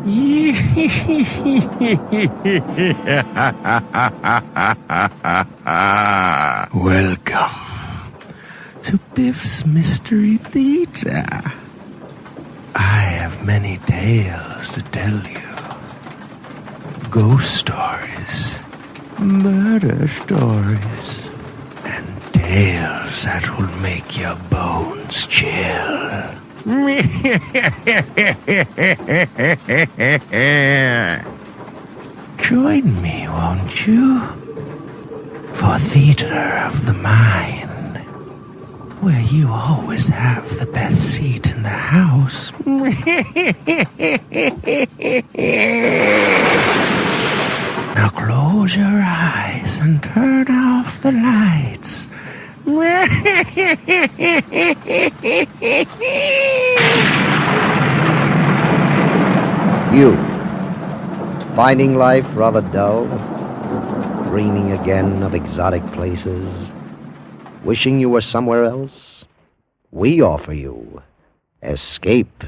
Welcome to Biff's Mystery Theater. I have many tales to tell you. Ghost stories, murder stories, and tales that will make your bones chill. Join me, won't you? For Theater of the Mind, where you always have the best seat in the house. Now close your eyes and turn off the lights. You, finding life rather dull, dreaming again of exotic places, wishing you were somewhere else? We offer you escape.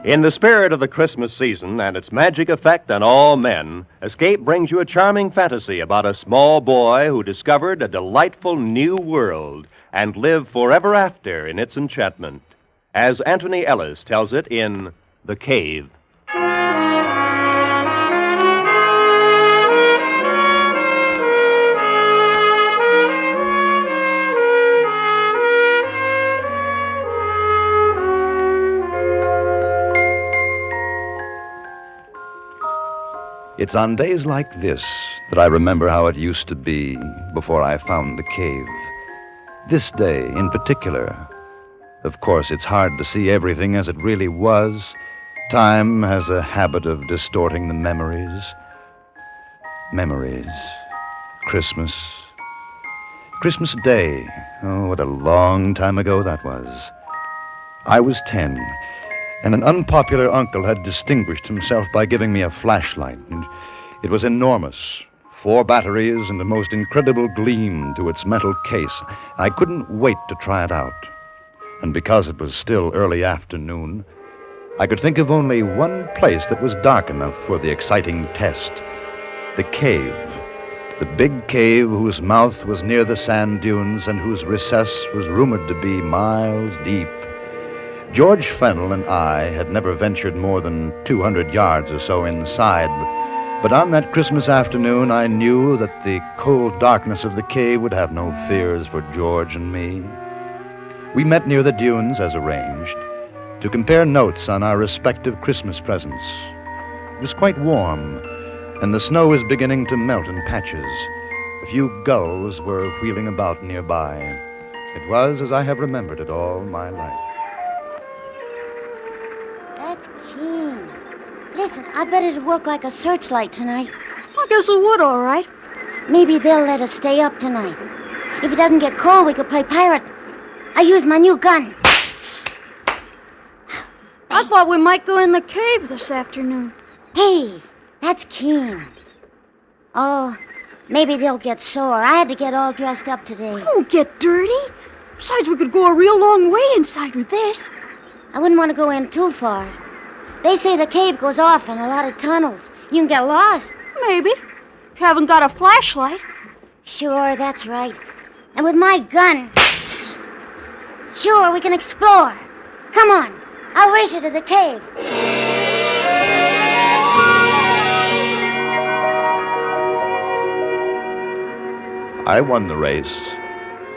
In the spirit of the Christmas season and its magic effect on all men, Escape brings you a charming fantasy about a small boy who discovered a delightful new world and lived forever after in its enchantment, as Anthony Ellis tells it in The Cave. It's on days like this that I remember how it used to be before I found the cave. This day in particular. Of course, it's hard to see everything as it really was. Time has a habit of distorting the memories. Memories. Christmas. Christmas Day. Oh, what a long time ago that was. I was 10. And an unpopular uncle had distinguished himself by giving me a flashlight. And it was enormous. 4 batteries and a most incredible gleam to its metal case. I couldn't wait to try it out. And because it was still early afternoon, I could think of only one place that was dark enough for the exciting test. The cave. The big cave whose mouth was near the sand dunes and whose recess was rumored to be miles deep. George Fennell and I had never ventured more than 200 yards or so inside, but on that Christmas afternoon I knew that the cold darkness of the cave would have no fears for George and me. We met near the dunes as arranged to compare notes on our respective Christmas presents. It was quite warm, and the snow was beginning to melt in patches. A few gulls were wheeling about nearby. It was as I have remembered it all my life. That's keen. Listen, I bet it'd work like a searchlight tonight. I guess it would, all right. Maybe they'll let us stay up tonight. If it doesn't get cold, we could play pirate. I used my new gun. I thought we might go in the cave this afternoon. Hey, that's keen. Oh, maybe they'll get sore. I had to get all dressed up today. Don't get dirty. Besides, we could go a real long way inside with this. I wouldn't want to go in too far. They say the cave goes off in a lot of tunnels. You can get lost. Maybe. If you haven't got a flashlight. Sure, that's right. And with my gun, sure, we can explore. Come on, I'll race you to the cave. I won the race,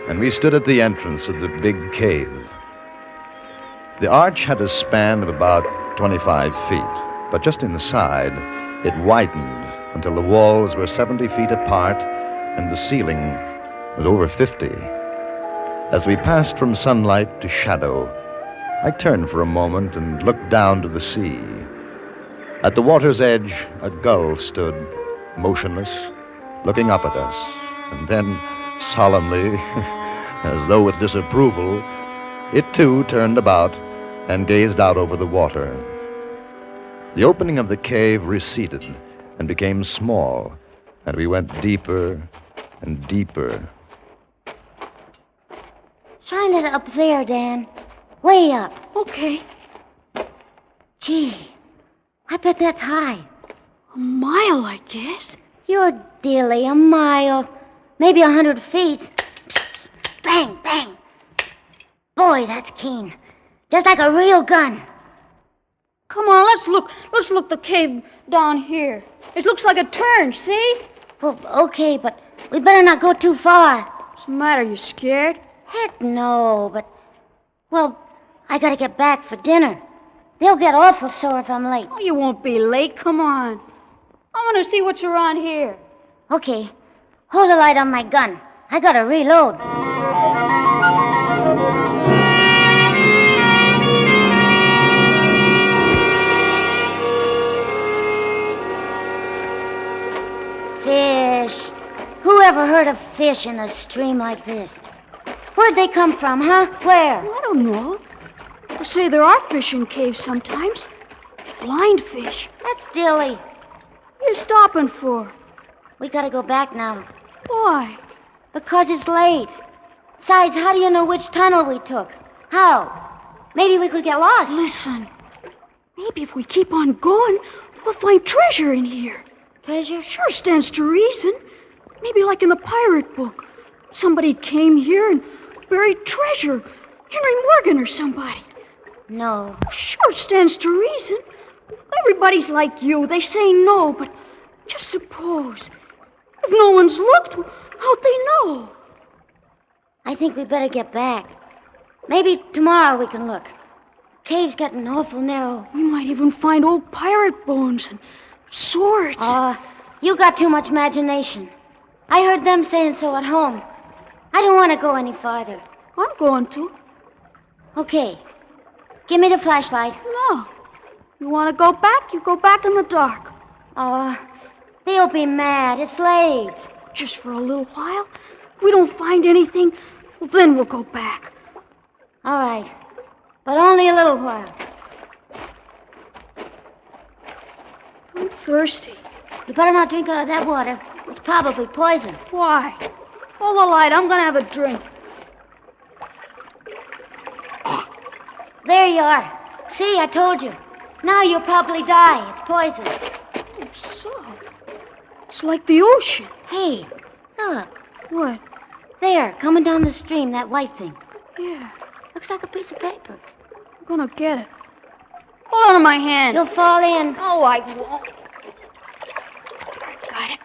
and we stood at the entrance of the big cave. The arch had a span of about 25 feet, but just inside, it widened until the walls were 70 feet apart and the ceiling was over 50. As we passed from sunlight to shadow, I turned for a moment and looked down to the sea. At the water's edge, a gull stood, motionless, looking up at us, and then, solemnly, as though with disapproval, it too turned about and gazed out over the water. The opening of the cave receded, and became small, and we went deeper and deeper. Shine it up there, Dan. Way up. Okay. Gee, I bet that's high. A mile, I guess. You're dilly, a mile. Maybe 100 feet. Psst. Bang, bang. Boy, that's keen. Just like a real gun. Come on, let's look the cave down here. It looks like a turn, see? Well, okay, but we better not go too far. What's the matter, you scared? Heck no, but... Well, I gotta get back for dinner. They'll get awful sore if I'm late. Oh, you won't be late, come on. I want to see what's around here. Okay, hold the light on my gun. I gotta reload. Fish. Who ever heard of fish in a stream like this? Where'd they come from, huh? Where? I don't know. They say there are fish in caves sometimes. Blind fish. That's dilly. What are you stopping for? We gotta go back now. Why? Because it's late. Besides, how do you know which tunnel we took? How? Maybe we could get lost. Listen. Maybe if we keep on going, we'll find treasure in here. Treasure? Sure stands to reason. Maybe like in the pirate book. Somebody came here and buried treasure. Henry Morgan or somebody. No. Sure stands to reason. Everybody's like you. They say no, but just suppose. If no one's looked, how'd they know? I think we better get back. Maybe tomorrow we can look. Cave's getting awful narrow. We might even find old pirate bones and swords. You got too much imagination. I heard them saying so at home. I don't want to go any farther. I'm going to. Okay. Give me the flashlight. No. You want to go back? You go back in the dark. They'll be mad. It's late. Just for a little while. If we don't find anything, well, then we'll go back. All right. But only a little while. I'm thirsty. You better not drink out of that water. It's probably poison. Why? Hold the light. I'm going to have a drink. There you are. See, I told you. Now you'll probably die. It's poison. Oh, so. It's like the ocean. Hey, look. What? There, coming down the stream, that white thing. Yeah. Looks like a piece of paper. I'm going to get it. Hold on to my hand. You'll fall in. Oh, I won't. Got it.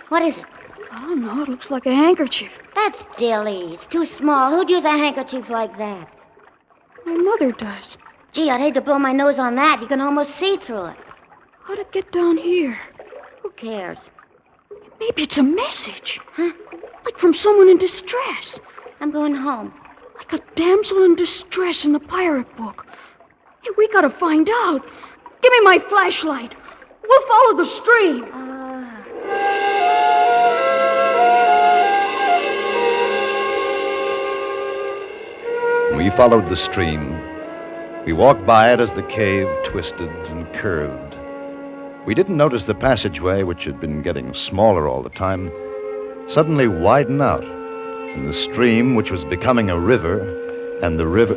What is it? I don't know. It looks like a handkerchief. That's dilly. It's too small. Who'd use a handkerchief like that? My mother does. Gee, I'd hate to blow my nose on that. You can almost see through it. How'd it get down here? Who cares? Maybe it's a message. Huh? Like from someone in distress. I'm going home. Like a damsel in distress in the pirate book. Hey, we gotta find out. Give me my flashlight. We'll follow the stream. We followed the stream. We walked by it as the cave twisted and curved. We didn't notice the passageway, which had been getting smaller all the time, suddenly widen out, and the stream, which was becoming a river, and the river...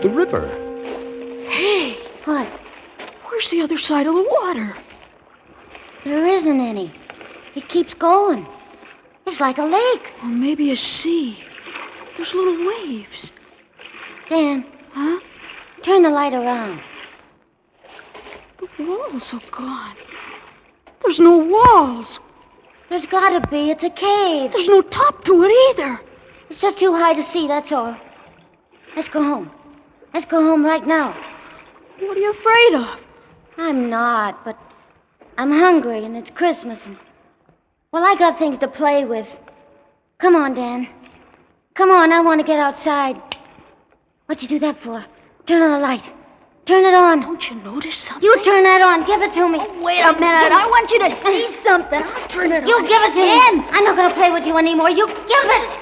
The river! Hey! What? Where's the other side of the water? There isn't any. It keeps going. It's like a lake. Or maybe a sea. There's little waves. Dan. Huh? Turn the light around. The walls are gone. There's no walls. There's gotta be. It's a cave. There's no top to it either. It's just too high to see, that's all. Let's go home. Let's go home right now. What are you afraid of? I'm not, but I'm hungry and it's Christmas and... Well, I got things to play with. Come on, Dan. Come on, I want to get outside. What'd you do that for? Turn on the light. Turn it on. Don't you notice something? You turn that on. Give it to me. Oh, wait a minute. I want you to see something. I'll turn it on. You give it to me. I'm not going to play with you anymore. You give it.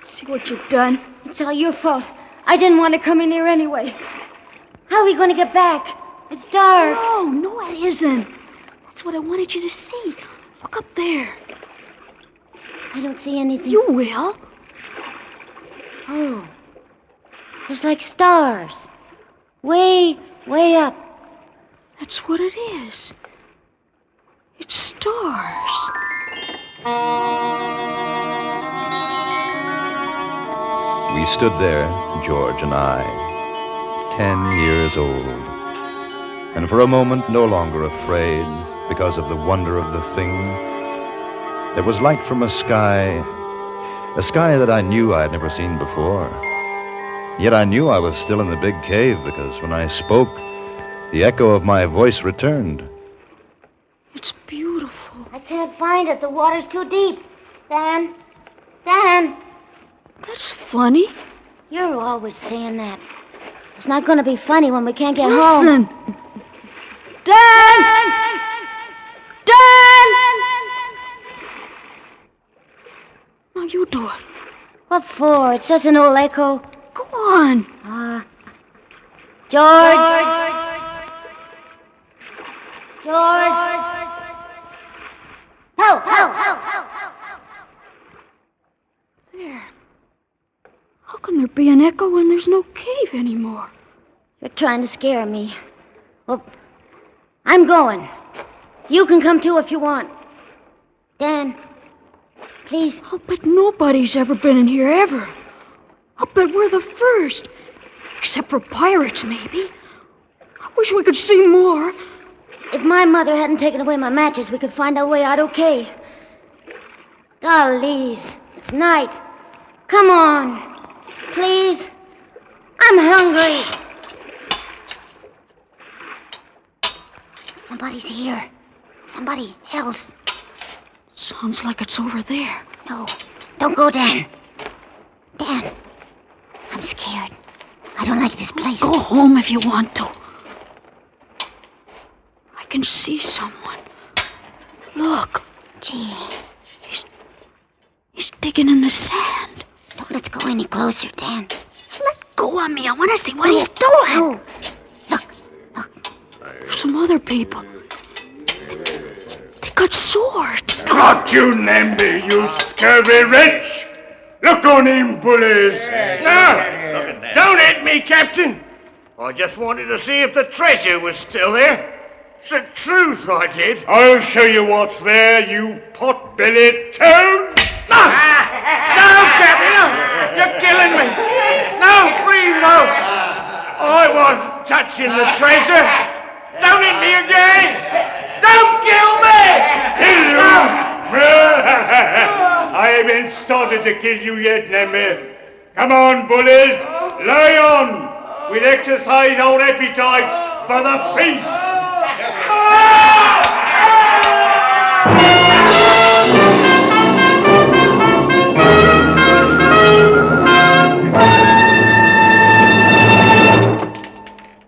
See what you've done? It's all your fault. I didn't want to come in here anyway. How are we going to get back? It's dark. No, it isn't. That's what I wanted you to see. Look up there. I don't see anything. You will. Oh. There's like stars. Way up. That's what it is. It's stars. We stood there, George and I, 10 years old, and for a moment no longer afraid because of the wonder of the thing. There was light from a sky that I knew I had never seen before. Yet I knew I was still in the big cave because when I spoke, the echo of my voice returned. It's beautiful. I can't find it. The water's too deep. Dan. That's funny. You're always saying that. It's not going to be funny when we can't get home. Listen. Dan! Dan! Now you do it. What for? It's just an old echo. Go on. George. Ho. There. How can there be an echo when there's no cave anymore? You're trying to scare me. Well, I'm going. You can come too if you want. Dan, please. I'll bet nobody's ever been in here ever. I'll bet we're the first. Except for pirates, maybe. I wish we could see more. If my mother hadn't taken away my matches, we could find our way out okay. Gollies, it's night. Come on. Please. I'm hungry. Somebody's here. Somebody else. Sounds like it's over there. No, don't go, Dan. Dan, I'm scared. I don't like this place. Go home if you want to. I can see someone. Look. Gee. He's digging in the sand. Don't let's go any closer, Dan. Let go of me. I want to see what he's doing. No. Look. Some other people. They got swords. Got you, Namby, you scurvy wretch! Look on him, bullies! No! Don't hit me, Captain! I just wanted to see if the treasure was still there. It's the truth, I did. I'll show you what's there, you pot-bellied toad! No! No, Captain! No! You're killing me! No, please, no! I wasn't touching the treasure! Don't hit me again! Don't kill me! Kill you? I haven't started to kill you yet, Namby. Come on, bullies! Lie on! We'll exercise our appetites for the feast!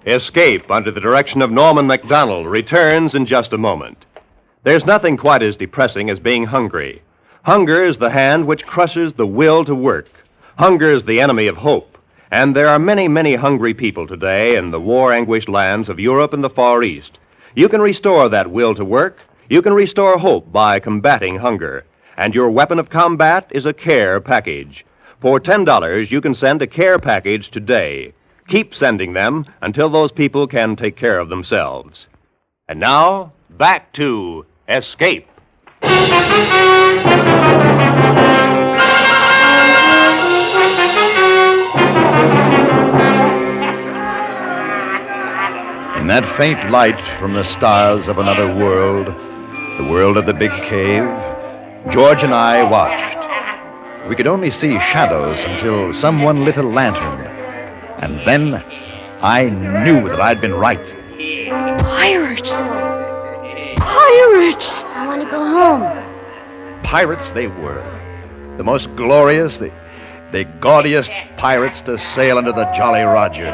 Escape, under the direction of Norman MacDonald, returns in just a moment. There's nothing quite as depressing as being hungry. Hunger is the hand which crushes the will to work. Hunger is the enemy of hope. And there are many, many hungry people today in the war-anguished lands of Europe and the Far East. You can restore that will to work. You can restore hope by combating hunger. And your weapon of combat is a care package. For $10, you can send a care package today. Keep sending them until those people can take care of themselves. And now, back to Escape. In that faint light from the stars of another world, the world of the big cave, George and I watched. We could only see shadows until someone lit a lantern. And then I knew that I'd been right. Pirates! Pirates! I want to go home. Pirates they were. The most glorious, the gaudiest pirates to sail under the Jolly Roger.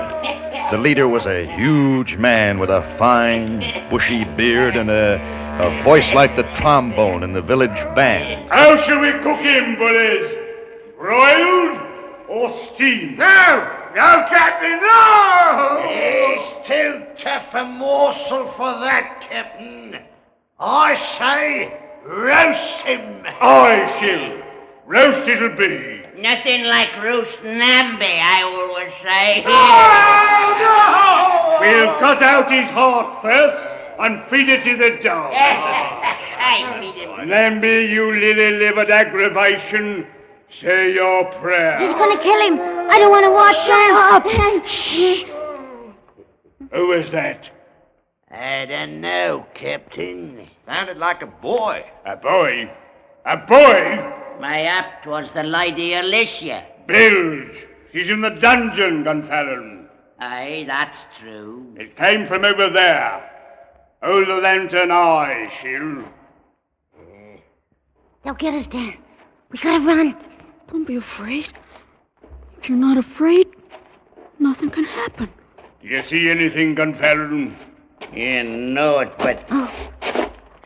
The leader was a huge man with a fine, bushy beard and a voice like the trombone in the village band. How shall we cook him, bullies? Broiled or steamed? No, Captain, no! He's too tough a morsel for that, Captain. I say, roast him. Aye, Shill. Roast it'll be. Nothing like roast Namby, I always say. We'll cut out his heart first and feed it to the dog. I feed him. Namby, you lily-livered aggravation, say your prayer. He's gonna kill him. I don't want to watch him. Shh. Who was that? I don't know, Captain. Sounded like a boy. A boy? A boy? Mayhap 'twas the Lady Alicia. Bilge. She's in the dungeon, Gunfallen. Aye, that's true. It came from over there. Hold the lantern high, Shill. They'll get us, Dan. We gotta run. Don't be afraid. If you're not afraid, nothing can happen. Do you see anything, Gunfallen? You know it, but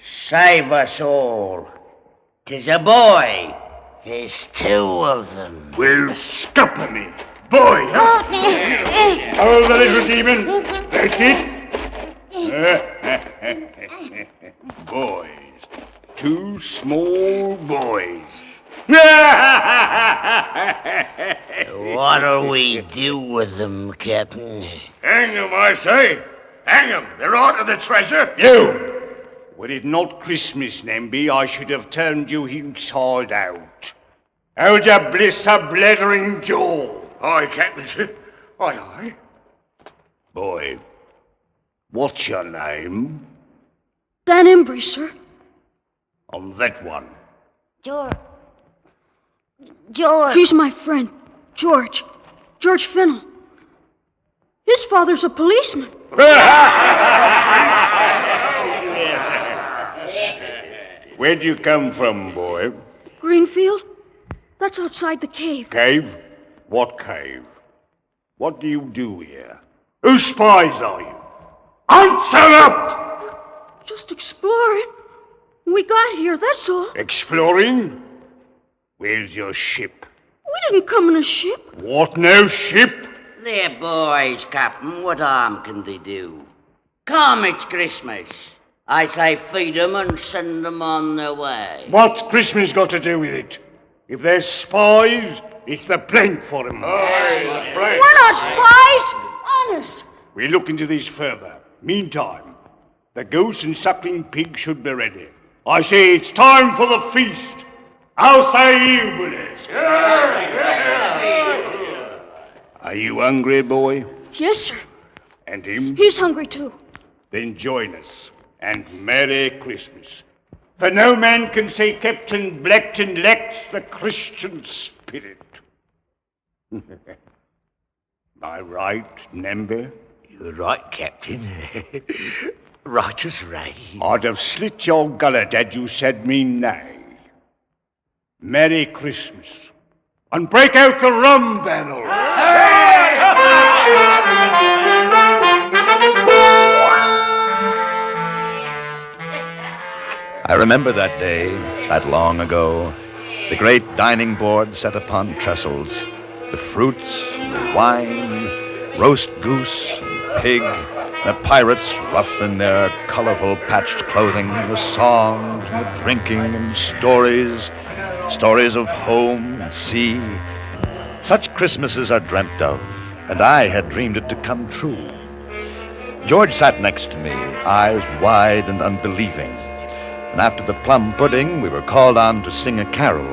save us all. 'Tis a boy. There's two of them. Well, scupper me. Boy, huh? Hold the little demon. That's it. Boys. Two small boys. What'll we do with them, Captain? Hang them, I say. Hang them. They're out of the treasure. You! Were it not Christmas, Namby, I should have turned you inside out. Hold your bliss a blethering jaw. Aye, Captain. Aye, aye. Boy, what's your name? Dan Embry, sir. On that one. George. George. He's my friend, George. George Fennel. His father's a policeman. Where'd you come from, boy? Greenfield? That's outside the cave. Cave? What cave? What do you do here? Whose spies are you? Answer up! Just exploring. We got here, that's all. Exploring? Where's your ship? We didn't come in a ship. What, no ship? They're boys, Captain. What harm can they do? Come, it's Christmas. I say feed them and send them on their way. What's Christmas got to do with it? If they're spies, it's the plank for them. We're not spies. Honest. We'll look into this further. Meantime, the goose and suckling pig should be ready. I say it's time for the feast. How say you, bullies? Are you hungry, boy? Yes, sir. And him? He's hungry, too. Then join us, and Merry Christmas. For no man can say Captain Blackton lacks the Christian spirit. Am I right, Namby? You're right, Captain. Right as rain. I'd have slit your gullet had you said me nay. Merry Christmas. And break out the rum barrel. I remember that day, that long ago, the great dining board set upon trestles, the fruits, the wine, roast goose and pig, the pirates rough in their colorful patched clothing, the songs and the drinking and stories of home and sea. Such Christmases are dreamt of, and I had dreamed it to come true. George sat next to me, eyes wide and unbelieving. And after the plum pudding, we were called on to sing a carol.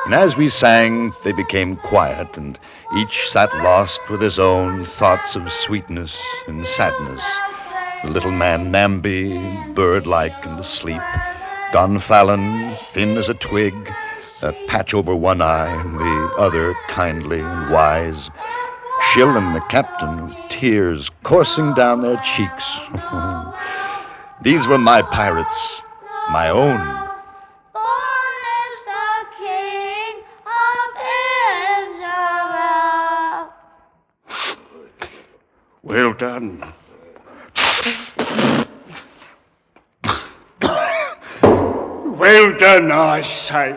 And as we sang, they became quiet, and each sat lost with his own thoughts of sweetness and sadness. The little man Namby, bird-like and asleep. Gunfallen, thin as a twig, a patch over one eye, and the other kindly and wise. Shill and the captain with tears coursing down their cheeks. These were my pirates, my own. Born is the King of Israel. Well done. Well done, I say.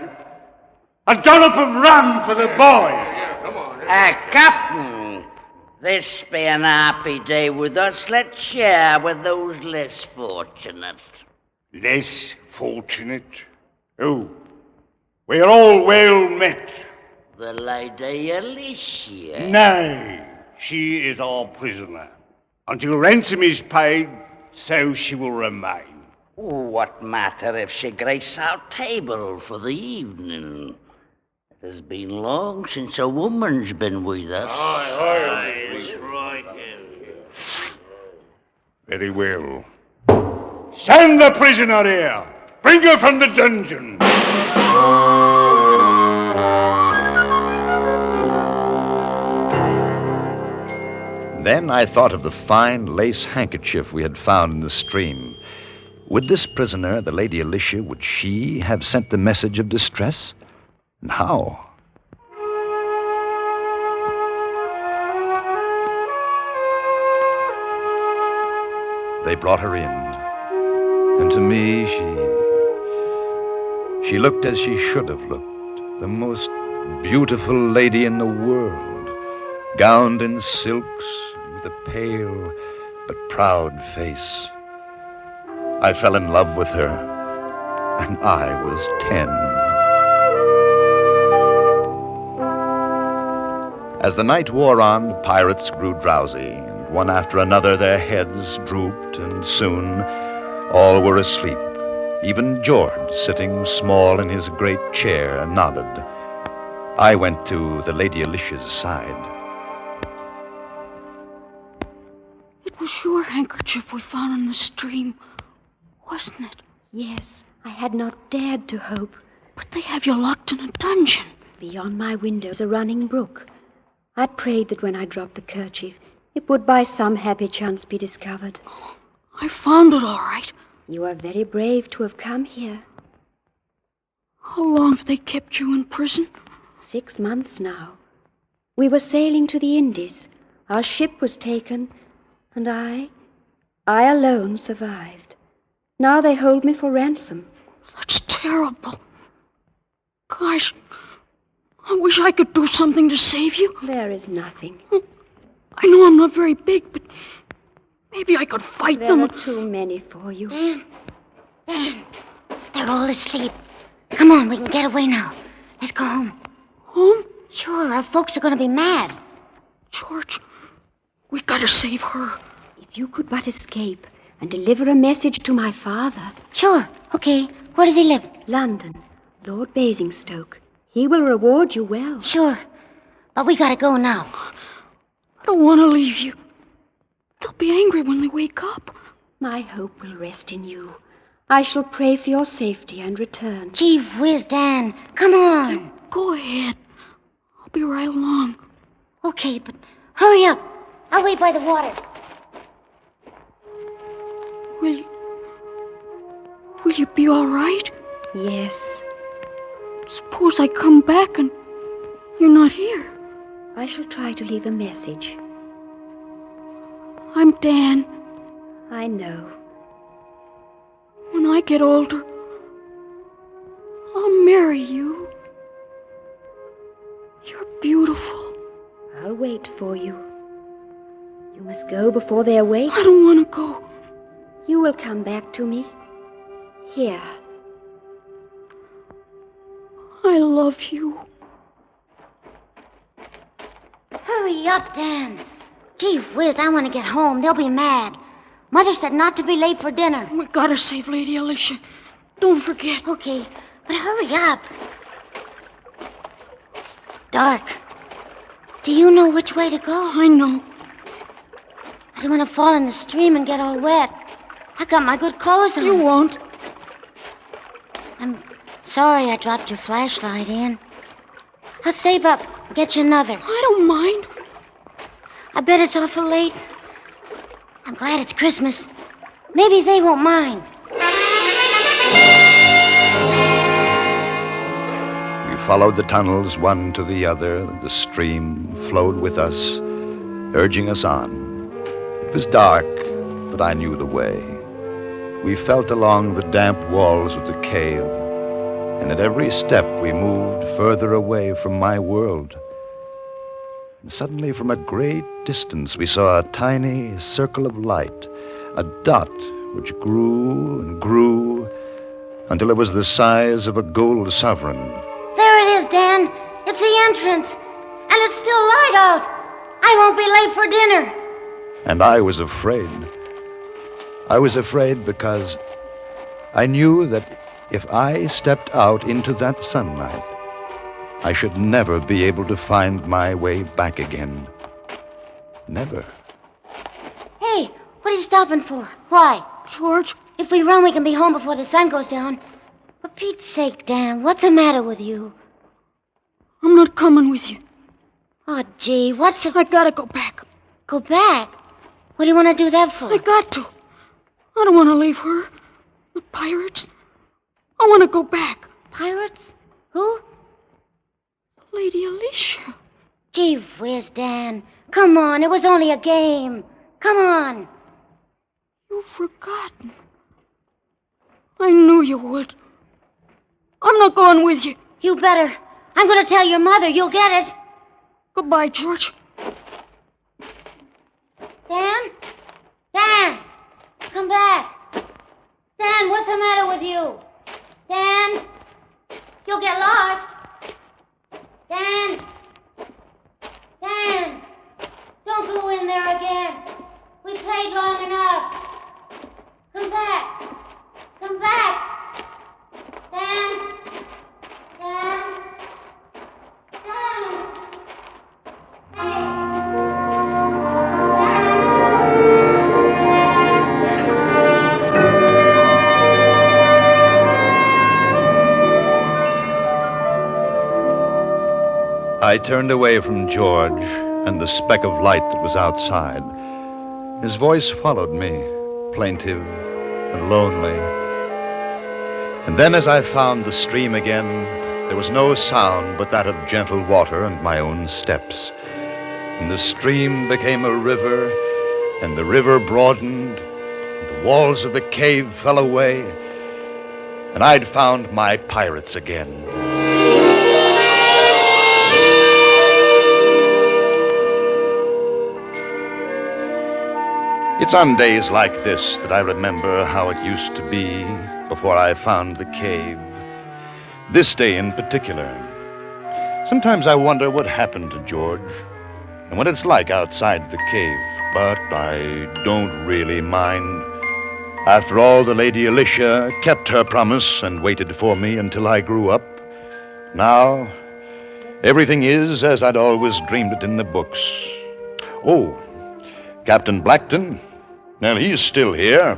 A dollop of rum for the boys. Captain, this be an happy day with us. Let's share with those less fortunate. Less fortunate? Oh, we're all well met. The Lady Alicia. Nay, she is our prisoner. Until ransom is paid, so she will remain. What matter if she grace our table for the evening? It has been long since a woman's been with us. Very well. Send the prisoner here. Bring her from the dungeon. Then I thought of the fine lace handkerchief we had found in the stream. Would this prisoner, the Lady Alicia, would she have sent the message of distress? And how? They brought her in, and to me she looked as she should have looked, the most beautiful lady in the world, gowned in silks, with a pale but proud face. I fell in love with her, and I was 10. As the night wore on, the pirates grew drowsy, and one after another their heads drooped, and soon all were asleep. Even George, sitting small in his great chair, nodded. I went to the Lady Alicia's side. It was your handkerchief we found in the stream, wasn't it? Yes, I had not dared to hope. But they have you locked in a dungeon. Beyond my windows a running brook. I prayed that when I dropped the kerchief, it would by some happy chance be discovered. I found it all right. You are very brave to have come here. How long have they kept you in prison? 6 months now. We were sailing to the Indies. Our ship was taken, and I alone survived. Now they hold me for ransom. That's terrible. Gosh, I wish I could do something to save you. There is nothing. I know I'm not very big, but maybe I could fight them. There are too many for you. Dan, they're all asleep. Come on, we can get away now. Let's go home. Home? Sure, our folks are going to be mad. George, we gotta save her. If you could but escape and deliver a message to my father. Sure, okay. Where does he live? London, Lord Basingstoke. He will reward you well. Sure, but we gotta go now. I don't want to leave you. They'll be angry when they wake up. My hope will rest in you. I shall pray for your safety and return. Gee whiz, Dan. Come on. You go ahead. I'll be right along. Okay, but hurry up. I'll wait by the water. Will you be all right? Yes. Suppose I come back and you're not here. I shall try to leave a message. I'm Dan. I know. When I get older, I'll marry you. You're beautiful. I'll wait for you. You must go before they awake. I don't want to go. You will come back to me. Here. I love you. Hurry up, Dan. Gee whiz, I want to get home. They'll be mad. Mother said not to be late for dinner. We gotta save Lady Alicia. Don't forget. Okay, but hurry up. It's dark. Do you know which way to go? I know. I don't want to fall in the stream and get all wet. I got my good clothes on. You won't. I'm sorry I dropped your flashlight, Ann. I'll save up and get you another. I don't mind. I bet it's awful late. I'm glad it's Christmas. Maybe they won't mind. We followed the tunnels one to the other. The stream flowed with us, urging us on. It was dark, but I knew the way. We felt along the damp walls of the cave, and at every step we moved further away from my world. And suddenly, from a great distance, we saw a tiny circle of light, a dot which grew and grew until it was the size of a gold sovereign. There it is, Dan. It's the entrance. And it's still light out. I won't be late for dinner. And I was afraid. I was afraid because I knew that if I stepped out into that sunlight, I should never be able to find my way back again. Never. Hey, what are you stopping for? Why? George? If we run, we can be home before the sun goes down. For Pete's sake, Dan, what's the matter with you? I'm not coming with you. Oh, gee, what's the... I gotta go back. Go back? What do you want to do that for? I got to. I don't want to leave her. The pirates. I want to go back. Pirates? Who? Lady Alicia. Gee whiz, Dan. Come on, it was only a game. Come on. You've forgotten. I knew you would. I'm not going with you. You better. I'm going to tell your mother. You'll get it. Goodbye, George. Dan? Dan! Come back. Dan, what's the matter with you? Dan? You'll get lost. Dan? Dan! Don't go in there again. We played long enough. Come back. Come back. Dan? Dan? Dan? I turned away from George and the speck of light that was outside. His voice followed me, plaintive and lonely. And then as I found the stream again, there was no sound but that of gentle water and my own steps. And the stream became a river, and the river broadened, and the walls of the cave fell away, and I'd found my pirates again. It's on days like this that I remember how it used to be before I found the cave. This day in particular. Sometimes I wonder what happened to George and what it's like outside the cave, but I don't really mind. After all, the Lady Alicia kept her promise and waited for me until I grew up. Now, everything is as I'd always dreamed it in the books. Oh, Captain Blackton, well, he's still here.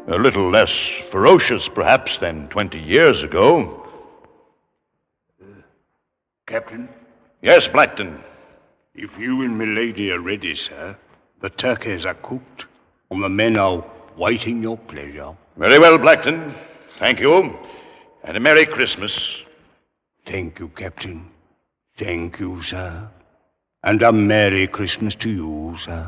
A little less ferocious, perhaps, than 20 years ago. Captain? Yes, Blackton. If you and milady are ready, sir, the turkeys are cooked, and the men are waiting your pleasure. Very well, Blackton. Thank you. And a Merry Christmas. Thank you, Captain. Thank you, sir. And a Merry Christmas to you, sir.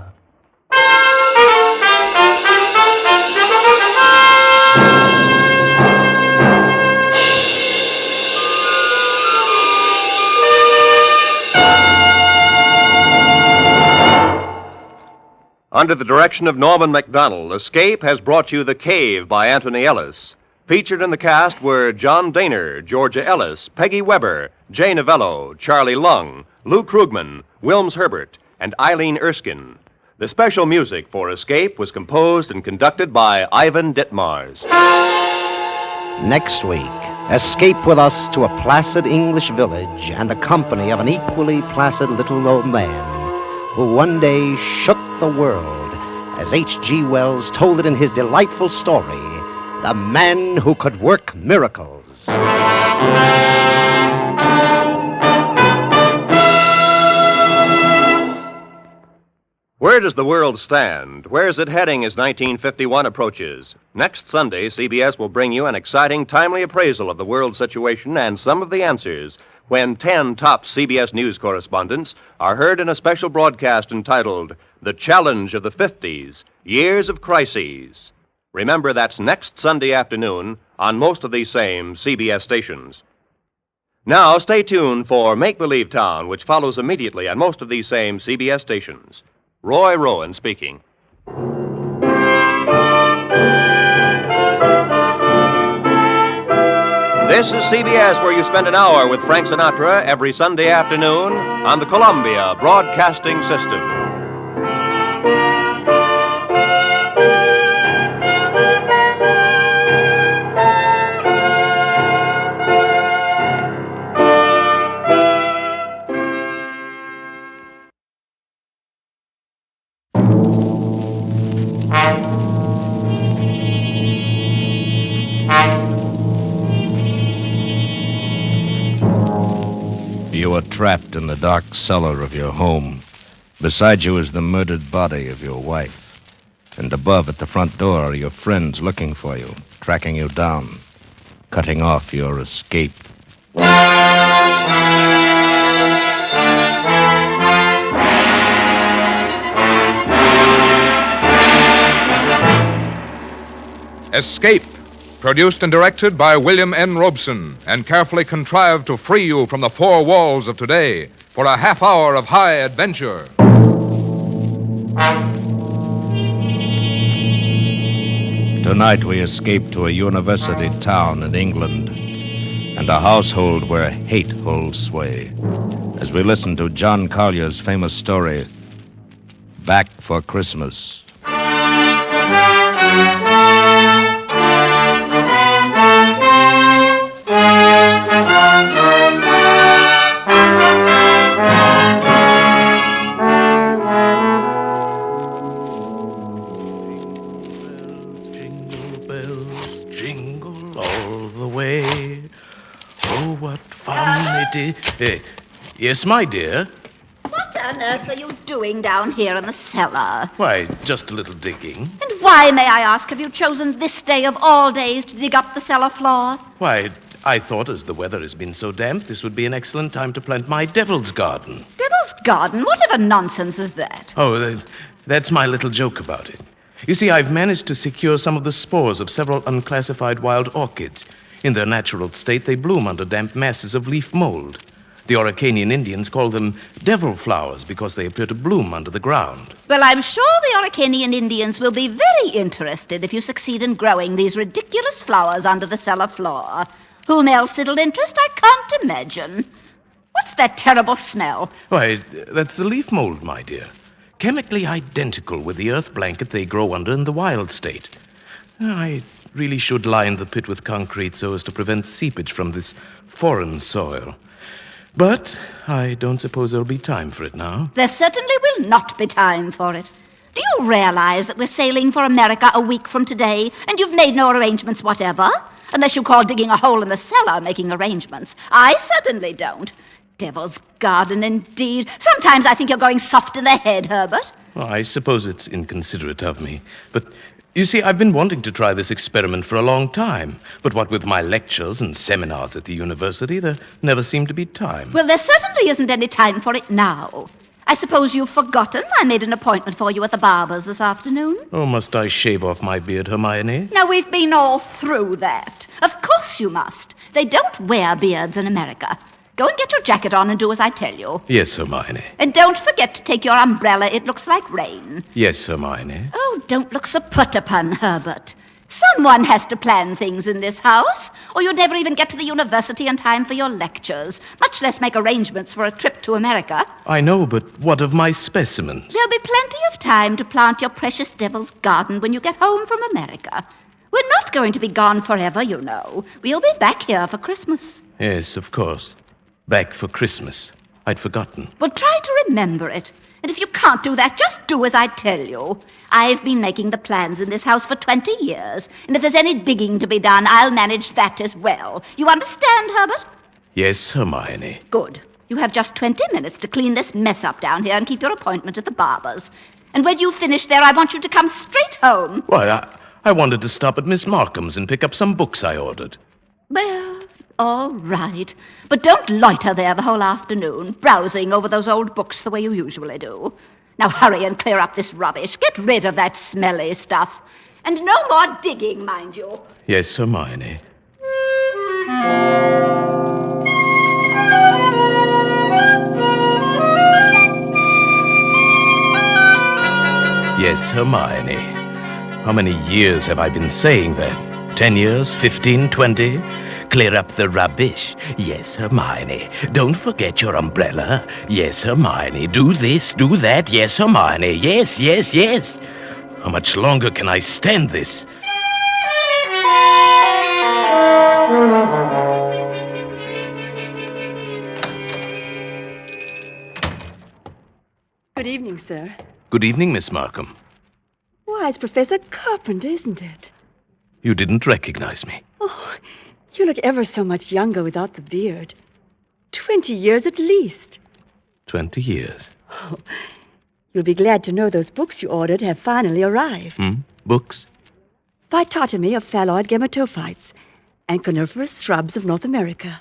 Under the direction of Norman MacDonald, Escape has brought you The Cave by Anthony Ellis. Featured in the cast were John Daner, Georgia Ellis, Peggy Weber, Jay Novello, Charlie Lung, Lou Krugman, Wilms Herbert, and Eileen Erskine. The special music for Escape was composed and conducted by Ivan Ditmars. Next week, escape with us to a placid English village and the company of an equally placid little old man who one day shook the world, as H.G. Wells told it in his delightful story, The Man Who Could Work Miracles. Where does the world stand? Where is it heading as 1951 approaches? Next Sunday, CBS will bring you an exciting, timely appraisal of the world situation and some of the answers when 10 top CBS News correspondents are heard in a special broadcast entitled The Challenge of the 50s, Years of Crises. Remember, that's next Sunday afternoon on most of these same CBS stations. Now, stay tuned for Make Believe Town, which follows immediately on most of these same CBS stations. Roy Rowan speaking. This is CBS, where you spend an hour with Frank Sinatra every Sunday afternoon on the Columbia Broadcasting System. You are trapped in the dark cellar of your home. Beside you is the murdered body of your wife. And above at the front door are your friends looking for you, tracking you down, cutting off your escape. Escape, produced and directed by William N. Robeson, and carefully contrived to free you from the four walls of today for a half hour of high adventure. Tonight we escape to a university town in England and a household where hate holds sway, as we listen to John Collier's famous story, Back for Christmas. Yes, my dear. What on earth are you doing down here in the cellar? Why, just a little digging. And why, may I ask, have you chosen this day of all days to dig up the cellar floor? Why, I thought as the weather has been so damp, this would be an excellent time to plant my devil's garden. Devil's garden? Whatever nonsense is that? Oh, that's my little joke about it. You see, I've managed to secure some of the spores of several unclassified wild orchids. In their natural state, they bloom under damp masses of leaf mold. The Araucanian Indians call them devil flowers because they appear to bloom under the ground. Well, I'm sure the Araucanian Indians will be very interested if you succeed in growing these ridiculous flowers under the cellar floor. Whom else it'll interest, I can't imagine. What's that terrible smell? Why, that's the leaf mold, my dear. Chemically identical with the earth blanket they grow under in the wild state. I really should line the pit with concrete so as to prevent seepage from this foreign soil. But I don't suppose there'll be time for it now. There certainly will not be time for it. Do you realize that we're sailing for America a week from today, and you've made no arrangements whatever? Unless you call digging a hole in the cellar making arrangements. I certainly don't. Devil's garden, indeed. Sometimes I think you're going soft in the head, Herbert. Well, I suppose it's inconsiderate of me, but you see, I've been wanting to try this experiment for a long time. But what with my lectures and seminars at the university, there never seemed to be time. Well, there certainly isn't any time for it now. I suppose you've forgotten I made an appointment for you at the barber's this afternoon. Oh, must I shave off my beard, Hermione? Now, we've been all through that. Of course you must. They don't wear beards in America. Go and get your jacket on and do as I tell you. Yes, Hermione. And don't forget to take your umbrella. It looks like rain. Yes, Hermione. Oh, don't look so put upon, Herbert. Someone has to plan things in this house, or you'd never even get to the university in time for your lectures, much less make arrangements for a trip to America. I know, but what of my specimens? There'll be plenty of time to plant your precious devil's garden when you get home from America. We're not going to be gone forever, you know. We'll be back here for Christmas. Yes, of course. Back for Christmas. I'd forgotten. Well, try to remember it. And if you can't do that, just do as I tell you. I've been making the plans in this house for 20 years. And if there's any digging to be done, I'll manage that as well. You understand, Herbert? Yes, Hermione. Good. You have just 20 minutes to clean this mess up down here and keep your appointment at the barber's. And when you finish there, I want you to come straight home. Why, I wanted to stop at Miss Markham's and pick up some books I ordered. Well, all right. But don't loiter there the whole afternoon, browsing over those old books the way you usually do. Now hurry and clear up this rubbish. Get rid of that smelly stuff. And no more digging, mind you. Yes, Hermione. Yes, Hermione. How many years have I been saying that? 10 years? 15? 20? Clear up the rubbish. Yes, Hermione. Don't forget your umbrella. Yes, Hermione. Do this, do that. Yes, Hermione. Yes, yes, yes. How much longer can I stand this? Good evening, sir. Good evening, Miss Markham. Why, it's Professor Carpenter, isn't it? You didn't recognize me. Oh, you look ever so much younger without the beard. 20 years at least. 20 years. Oh, you'll be glad to know those books you ordered have finally arrived. Books? Phytotomy of phalloid gametophytes and coniferous shrubs of North America.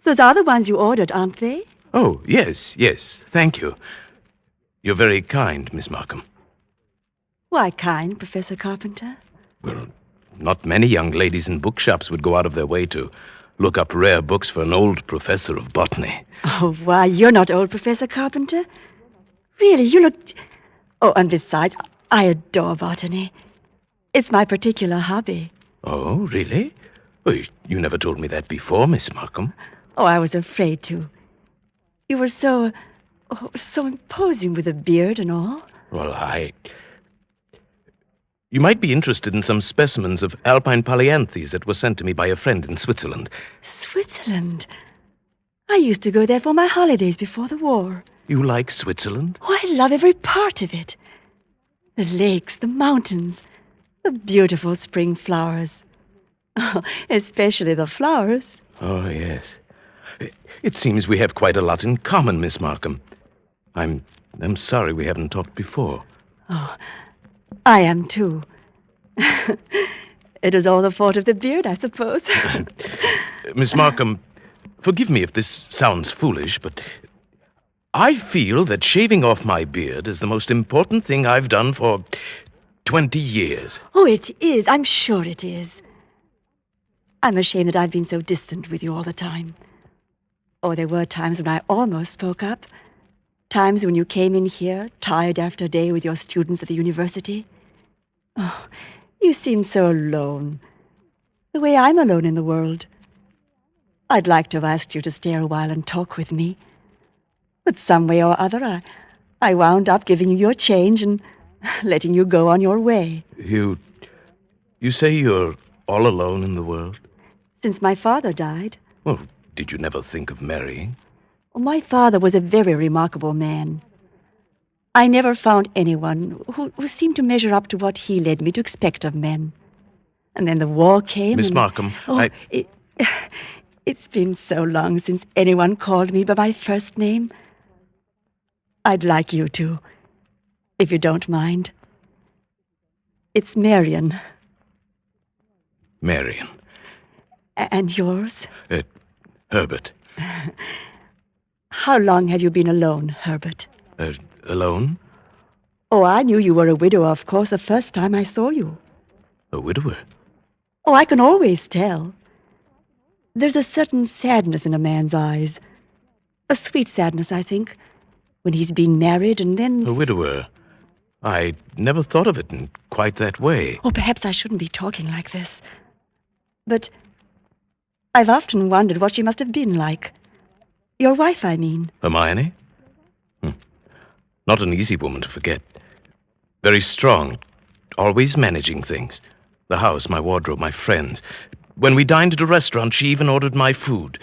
Those are the ones you ordered, aren't they? Oh, yes, yes. Thank you. You're very kind, Miss Markham. Why kind, Professor Carpenter? Well, not many young ladies in bookshops would go out of their way to look up rare books for an old professor of botany. Oh, why, you're not old, Professor Carpenter. Really, you look... Oh, and besides, I adore botany. It's my particular hobby. Oh, really? Well, you never told me that before, Miss Markham. Oh, I was afraid to. You were so imposing with a beard and all. Well, You might be interested in some specimens of alpine polyanthes that were sent to me by a friend in Switzerland. Switzerland? I used to go there for my holidays before the war. You like Switzerland? Oh, I love every part of it. The lakes, the mountains, the beautiful spring flowers. Oh, especially the flowers. Oh, yes. It seems we have quite a lot in common, Miss Markham. I'm sorry we haven't talked before. Oh, I am too. It is all the fault of the beard, I suppose. Miss Markham, forgive me if this sounds foolish, but I feel that shaving off my beard is the most important thing I've done for 20 years. Oh, it is. I'm sure it is. I'm ashamed that I've been so distant with you all the time. Oh, there were times when I almost spoke up. Times when you came in here, tired after a day with your students at the university. Oh, you seemed so alone. The way I'm alone in the world. I'd like to have asked you to stay a while and talk with me. But some way or other, I wound up giving you your change and letting you go on your way. You say you're all alone in the world? Since my father died. Well, did you never think of marrying? Well, my father was a very remarkable man. I never found anyone who seemed to measure up to what he led me to expect of men. And then the war came. Miss Markham, It's been so long since anyone called me by my first name. I'd like you to, if you don't mind. It's Marion. Marion. And yours? Herbert. How long have you been alone, Herbert? Alone? Oh, I knew you were a widower, of course, the first time I saw you. A widower? Oh, I can always tell. There's a certain sadness in a man's eyes. A sweet sadness, I think, when he's been married and then... A widower? I never thought of it in quite that way. Oh, perhaps I shouldn't be talking like this. But I've often wondered what she must have been like. Your wife, I mean. Hermione? Not an easy woman to forget. Very strong, always managing things. The house, my wardrobe, my friends. When we dined at a restaurant, she even ordered my food.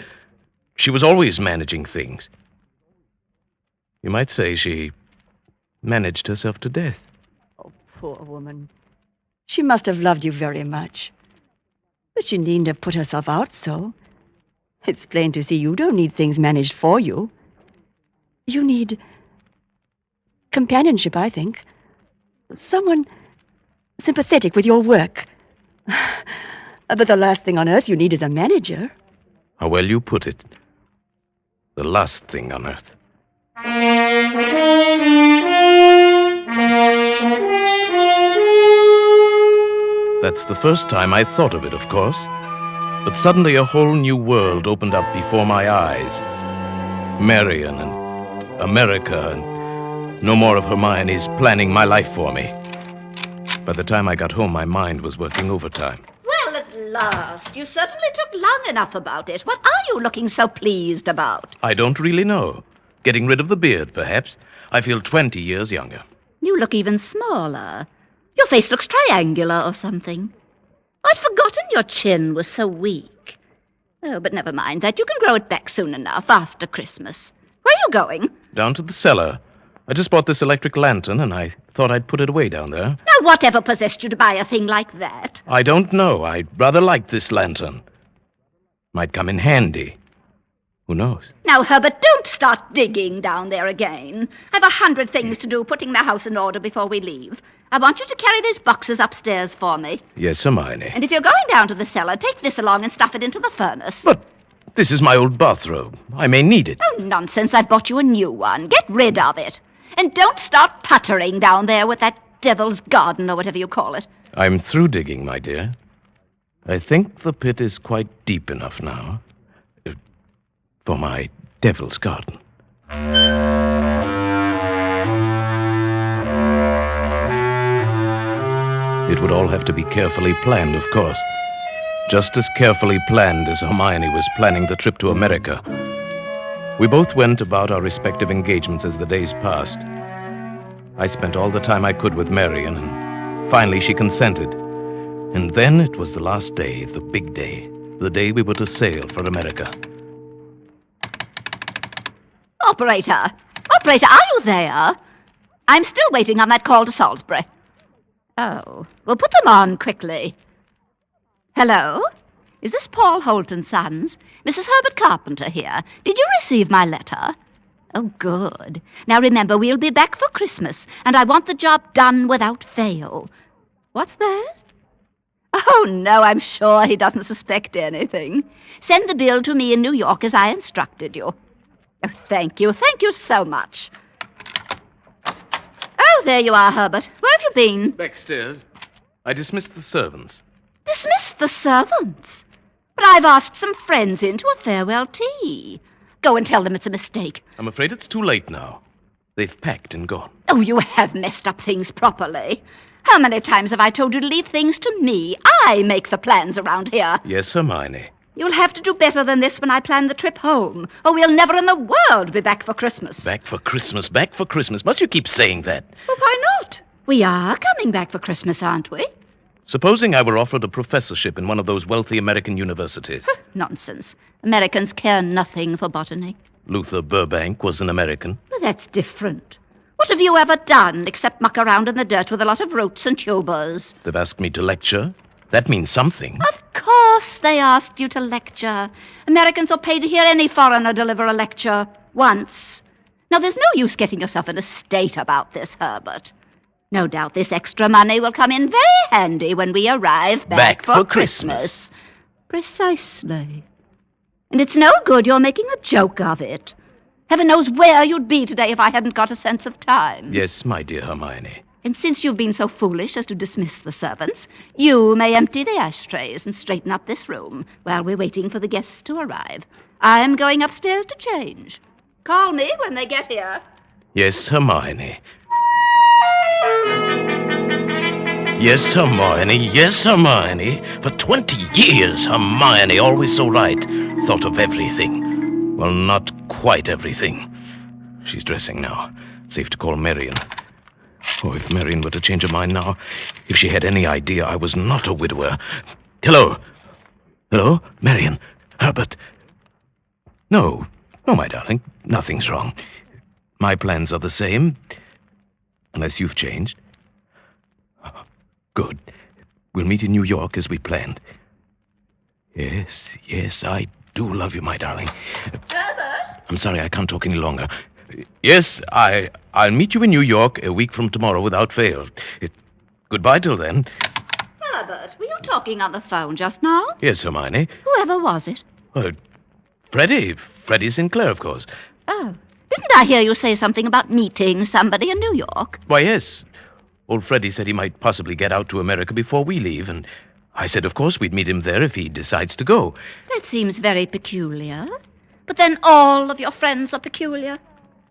She was always managing things. You might say she managed herself to death. Oh, poor woman. She must have loved you very much. But she needn't have put herself out so. It's plain to see you don't need things managed for you. You need companionship, I think. Someone sympathetic with your work. But the last thing on earth you need is a manager. How well you put it. The last thing on earth. That's the first time I thought of it, of course. But suddenly a whole new world opened up before my eyes. Marion and America No more of Hermione's planning my life for me. By the time I got home, my mind was working overtime. Well, at last. You certainly took long enough about it. What are you looking so pleased about? I don't really know. Getting rid of the beard, perhaps. I feel 20 years younger. You look even smaller. Your face looks triangular or something. I'd forgotten your chin was so weak. Oh, but never mind that. You can grow it back soon enough, after Christmas. Where are you going? Down to the cellar. I just bought this electric lantern, and I thought I'd put it away down there. Now, whatever possessed you to buy a thing like that? I don't know. I'd rather like this lantern. Might come in handy. Who knows? Now, Herbert, don't start digging down there again. I've 100 things to do putting the house in order before we leave. I want you to carry these boxes upstairs for me. Yes, Hermione. And if you're going down to the cellar, take this along and stuff it into the furnace. But this is my old bathrobe. I may need it. Oh, nonsense. I bought you a new one. Get rid of it. And don't start puttering down there with that devil's garden or whatever you call it. I'm through digging, my dear. I think the pit is quite deep enough now for my devil's garden. It would all have to be carefully planned, of course. Just as carefully planned as Hermione was planning the trip to America. We both went about our respective engagements as the days passed. I spent all the time I could with Marion, and finally she consented. And then it was the last day, the big day, the day we were to sail for America. Operator! Operator, are you there? I'm still waiting on that call to Salisbury. Oh, well, put them on quickly. Hello? Is this Paul Holt & Sons? Mrs. Herbert Carpenter here. Did you receive my letter? Oh, good. Now remember, we'll be back for Christmas, and I want the job done without fail. What's that? Oh, no, I'm sure he doesn't suspect anything. Send the bill to me in New York as I instructed you. Oh, thank you so much. Oh, there you are, Herbert. Where have you been? Backstairs. I dismissed the servants. Dismissed the servants? But I've asked some friends in to a farewell tea. Go and tell them it's a mistake. I'm afraid it's too late now. They've packed and gone. Oh, you have messed up things properly. How many times have I told you to leave things to me? I make the plans around here. Yes, Hermione. You'll have to do better than this when I plan the trip home, or we'll never in the world be back for Christmas. Back for Christmas, back for Christmas. Must you keep saying that? Well, why not? We are coming back for Christmas, aren't we? Supposing I were offered a professorship in one of those wealthy American universities. Nonsense. Americans care nothing for botany. Luther Burbank was an American. Well, that's different. What have you ever done except muck around in the dirt with a lot of roots and tubers? They've asked me to lecture. That means something. Of course they asked you to lecture. Americans are paid to hear any foreigner deliver a lecture once. Now, there's no use getting yourself in a state about this, Herbert. No doubt this extra money will come in very handy when we arrive back for Christmas. Precisely. And it's no good you're making a joke of it. Heaven knows where you'd be today if I hadn't got a sense of time. Yes, my dear Hermione. And since you've been so foolish as to dismiss the servants, you may empty the ashtrays and straighten up this room while we're waiting for the guests to arrive. I'm going upstairs to change. Call me when they get here. Yes, Hermione. Yes, Hermione. Yes, Hermione. For 20 years, Hermione, always so right, thought of everything. Well, not quite everything. She's dressing now. Safe to call Marion. Oh, if Marion were to change her mind now, if she had any idea I was not a widower. Hello? Hello? Marion? Herbert? No, my darling. Nothing's wrong. My plans are the same, unless you've changed. Good. We'll meet in New York as we planned. Yes, I do love you, my darling. Herbert? I'm sorry, I can't talk any longer. Yes, I'll meet you in New York a week from tomorrow without fail. Goodbye till then. Herbert, were you talking on the phone just now? Yes, Hermione. Whoever was it? Freddie Sinclair, of course. Oh, didn't I hear you say something about meeting somebody in New York? Why, yes. Old Freddie said he might possibly get out to America before we leave, and I said, of course, we'd meet him there if he decides to go. That seems very peculiar. But then all of your friends are peculiar.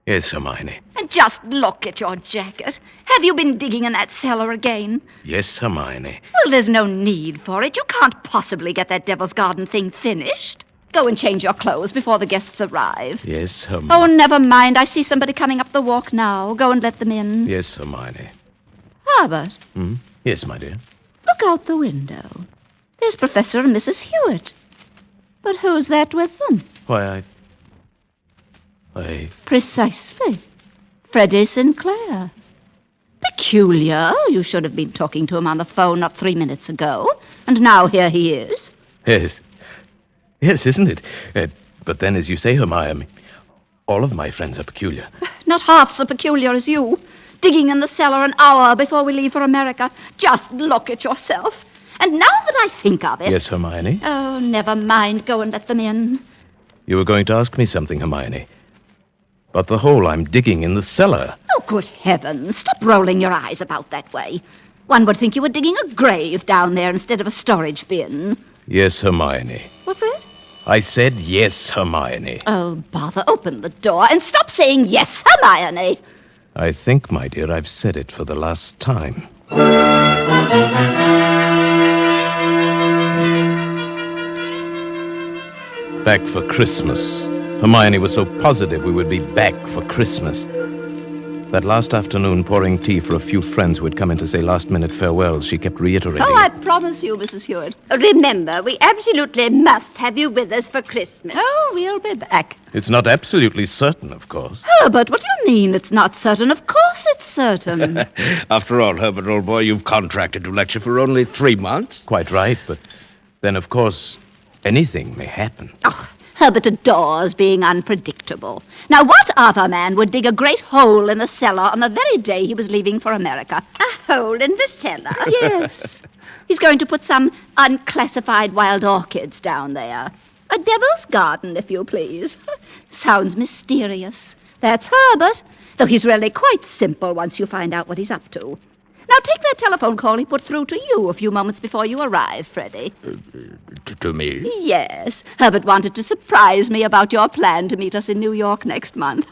Yes, Hermione. And just look at your jacket. Have you been digging in that cellar again? Yes, Hermione. Well, there's no need for it. You can't possibly get that Devil's Garden thing finished. Go and change your clothes before the guests arrive. Yes, Hermione. Oh, never mind. I see somebody coming up the walk now. Go and let them in. Yes, Hermione. Herbert, Yes, my dear. look out the window. There's Professor and Mrs. Hewitt. But who's that with them? Why, I... Precisely. Freddie Sinclair. Peculiar. You should have been talking to him on the phone not 3 minutes ago. And now here he is. Yes. Yes, isn't it? But then, as you say, Hermione, all of my friends are peculiar. Not half so peculiar as you. Digging in the cellar an hour before we leave for America. Just look at yourself. And now that I think of it... Yes, Hermione? Oh, never mind. Go and let them in. You were going to ask me something, Hermione. But the hole I'm digging in the cellar. Oh, good heavens. Stop rolling your eyes about that way. One would think you were digging a grave down there instead of a storage bin. Yes, Hermione. What's that? I said yes, Hermione. Oh, bother. Open the door and stop saying yes, Hermione. I think, my dear, I've said it for the last time. Back for Christmas. Hermione was so positive we would be back for Christmas. That last afternoon, pouring tea for a few friends who had come in to say last-minute farewells, she kept reiterating... Oh, I promise you, Mrs. Hewitt. Remember, we absolutely must have you with us for Christmas. Oh, we'll be back. It's not absolutely certain, of course. Herbert, what do you mean it's not certain? Of course it's certain. After all, Herbert, old boy, you've contracted to lecture for only 3 months. Quite right, but then, of course, anything may happen. Oh, Herbert adores being unpredictable. Now, what other man would dig a great hole in the cellar on the very day he was leaving for America? A hole in the cellar? Yes. He's going to put some unclassified wild orchids down there. A devil's garden, if you please. Sounds mysterious. That's Herbert, though he's really quite simple once you find out what he's up to. Now, take that telephone call he put through to you a few moments before you arrived, Freddie. To me? Yes. Herbert wanted to surprise me about your plan to meet us in New York next month.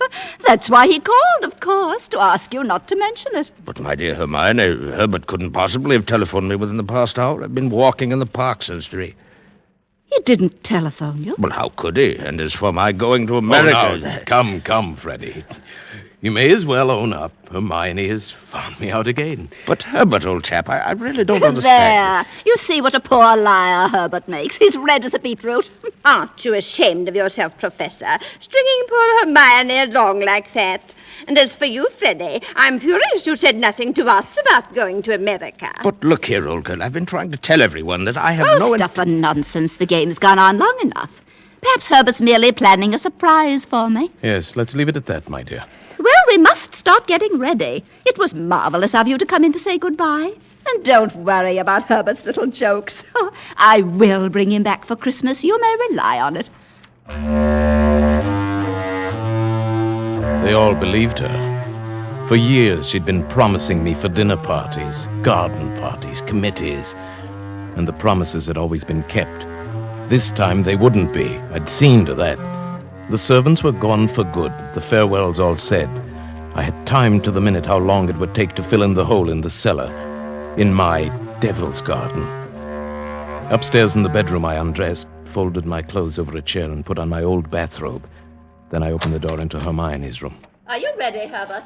That's why he called, of course, to ask you not to mention it. But, my dear Hermione, Herbert couldn't possibly have telephoned me within the past hour. I've been walking in the park since 3. He didn't telephone you? Well, how could he? And as for my going to America... Oh, now, come, Freddie. You may as well own up. Hermione has found me out again. But, Herbert, old chap, I really don't understand. There. You see what a poor liar Herbert makes. He's red as a beetroot. Aren't you ashamed of yourself, Professor? Stringing poor Hermione along like that. And as for you, Freddie, I'm furious you said nothing to us about going to America. But look here, old girl, I've been trying to tell everyone that I have no... stuff and nonsense. The game's gone on long enough. Perhaps Herbert's merely planning a surprise for me. Yes, let's leave it at that, my dear. Well, we must start getting ready. It was marvelous of you to come in to say goodbye. And don't worry about Herbert's little jokes. I will bring him back for Christmas. You may rely on it. They all believed her. For years, she'd been promising me for dinner parties, garden parties, committees. And the promises had always been kept. This time, they wouldn't be. I'd seen to that. The servants were gone for good, the farewells all said. I had timed to the minute how long it would take to fill in the hole in the cellar, in my devil's garden. Upstairs in the bedroom, I undressed, folded my clothes over a chair, and put on my old bathrobe. Then I opened the door into Hermione's room. Are you ready, Herbert?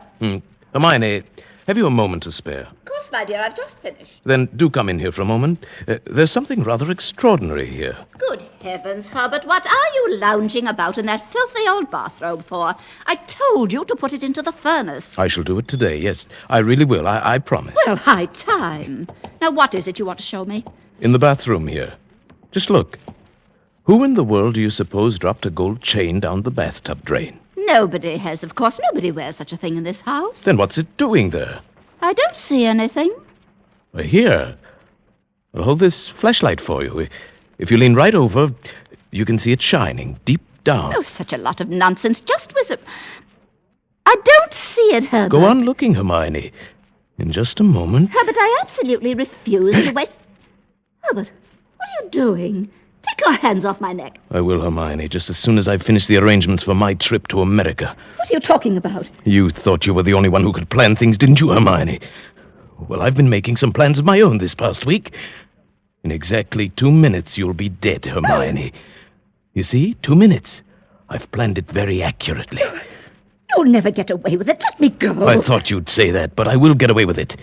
Hermione, have you a moment to spare? Of course, my dear, I've just finished. Then do come in here for a moment. There's something rather extraordinary here. Good heavens, Herbert, what are you lounging about in that filthy old bathrobe for? I told you to put it into the furnace. I shall do it today, yes. I really will, I promise. Well, high time. Now, what is it you want to show me? In the bathroom here. Just look. Who in the world do you suppose dropped a gold chain down the bathtub drain? Nobody has, of course. Nobody wears such a thing in this house. Then what's it doing there? I don't see anything. Here. I'll hold this flashlight for you. If you lean right over, you can see it shining deep down. Oh, such a lot of nonsense. Just whisper. I don't see it, Herbert. Go on looking, Hermione. In just a moment. Herbert, I absolutely refuse to wait. Herbert, what are you doing? Take your hands off my neck. I will, Hermione, just as soon as I've finished the arrangements for my trip to America. What are you talking about? You thought you were the only one who could plan things, didn't you, Hermione? Well, I've been making some plans of my own this past week. In exactly 2 minutes, you'll be dead, Hermione. You see? 2 minutes. I've planned it very accurately. You'll never get away with it. Let me go. I thought you'd say that, but I will get away with it.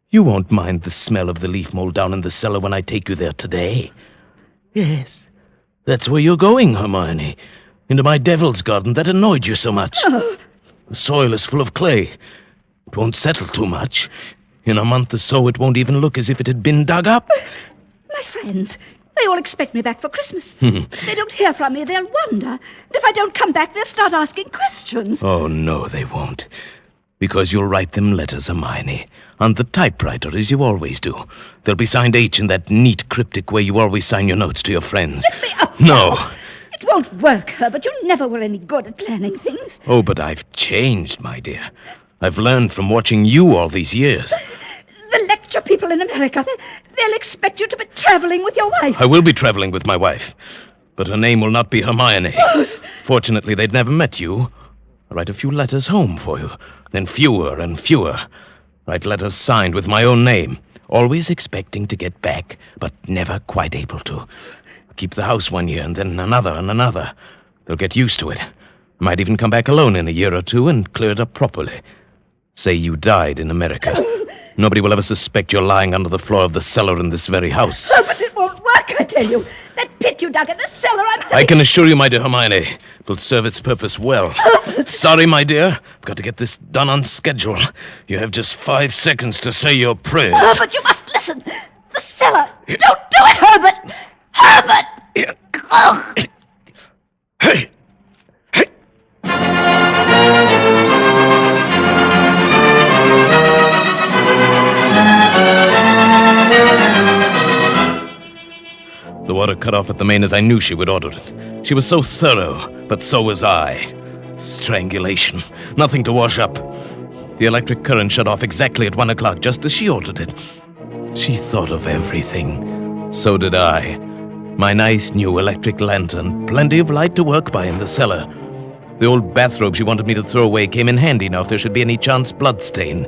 You won't mind the smell of the leaf mold down in the cellar when I take you there today. Yes, that's where you're going, Hermione. Into my devil's garden that annoyed you so much. Oh. The soil is full of clay. It won't settle too much. In a month or so, it won't even look as if it had been dug up. My friends, they all expect me back for Christmas. Hmm. If they don't hear from me, they'll wonder. And if I don't come back, they'll start asking questions. Oh, no, they won't. Because you'll write them letters, Hermione. On the typewriter, as you always do. They'll be signed H in that neat, cryptic way you always sign your notes to your friends. Let me up. No. It won't work, Herbert. You never were any good at planning things. Oh, but I've changed, my dear. I've learned from watching you all these years. The lecture people in America, they'll expect you to be traveling with your wife. I will be traveling with my wife. But her name will not be Hermione. Fortunately, they'd never met you. I'll write a few letters home for you. Then fewer and fewer. Write letters signed with my own name. Always expecting to get back, but never quite able to. Keep the house 1 year, and then another and another. They'll get used to it. Might even come back alone in a year or two and clear it up properly. Say you died in America. Nobody will ever suspect you're lying under the floor of the cellar in this very house. Oh, but it won't work, I tell you. That pit you dug in the cellar, I can assure you, my dear Hermione, it will serve its purpose well. Sorry, my dear. I've got to get this done on schedule. You have just 5 seconds to say your prayers. Herbert, you must listen. The cellar. Don't do it, Herbert. Herbert! Oh. Hey! The water cut off at the main as I knew she would order it. She was so thorough, but so was I. Strangulation. Nothing to wash up. The electric current shut off exactly at 1 o'clock, just as she ordered it. She thought of everything. So did I. My nice new electric lantern, plenty of light to work by in the cellar. The old bathrobe she wanted me to throw away came in handy now if there should be any chance bloodstain.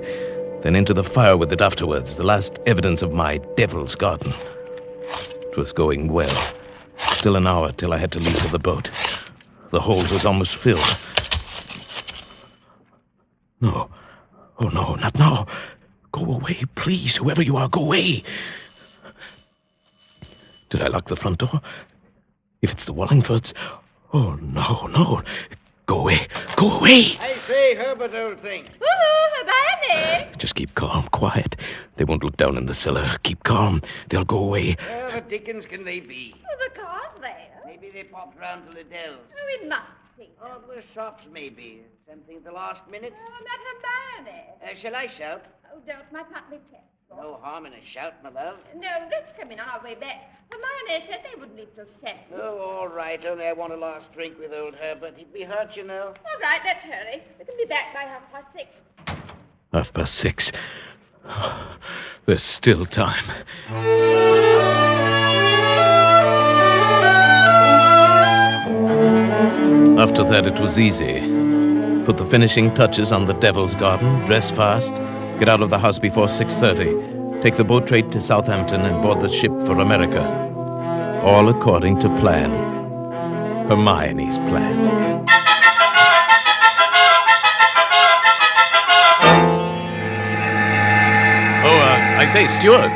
Then into the fire with it afterwards, the last evidence of my devil's garden. It was going well. Still an hour till I had to leave for the boat. The hold was almost filled. No. Oh, no, not now. Go away, please. Whoever you are, go away. Did I lock the front door? If it's the Wallingfords... Oh, no, no. Go away. Go away. I say, Herbert, old thing. Woohoo, Hermione! Just keep calm, quiet. They won't look down in the cellar. Keep calm. They'll go away. Where the dickens can they be? Oh, the car's there. Maybe they popped round to Liddell's. Oh, it must be. Oh, the shops, maybe. Something at the last minute. Oh, not Hermione. Shall I shout? Oh, don't. Might not be test. No harm in a shout, my love. No, let's come in our way back. Hermione said they wouldn't leave till 7. Oh, all right. Only I want a last drink with old Herbert. He'd be hurt, you know. All right, let's hurry. We can be back by 6:30. 6:30. There's still time. After that, it was easy. Put the finishing touches on the Devil's Garden, dress fast, get out of the house before 6:30, take the boat trade to Southampton and board the ship for America. All according to plan. Hermione's plan. I say, Stuart.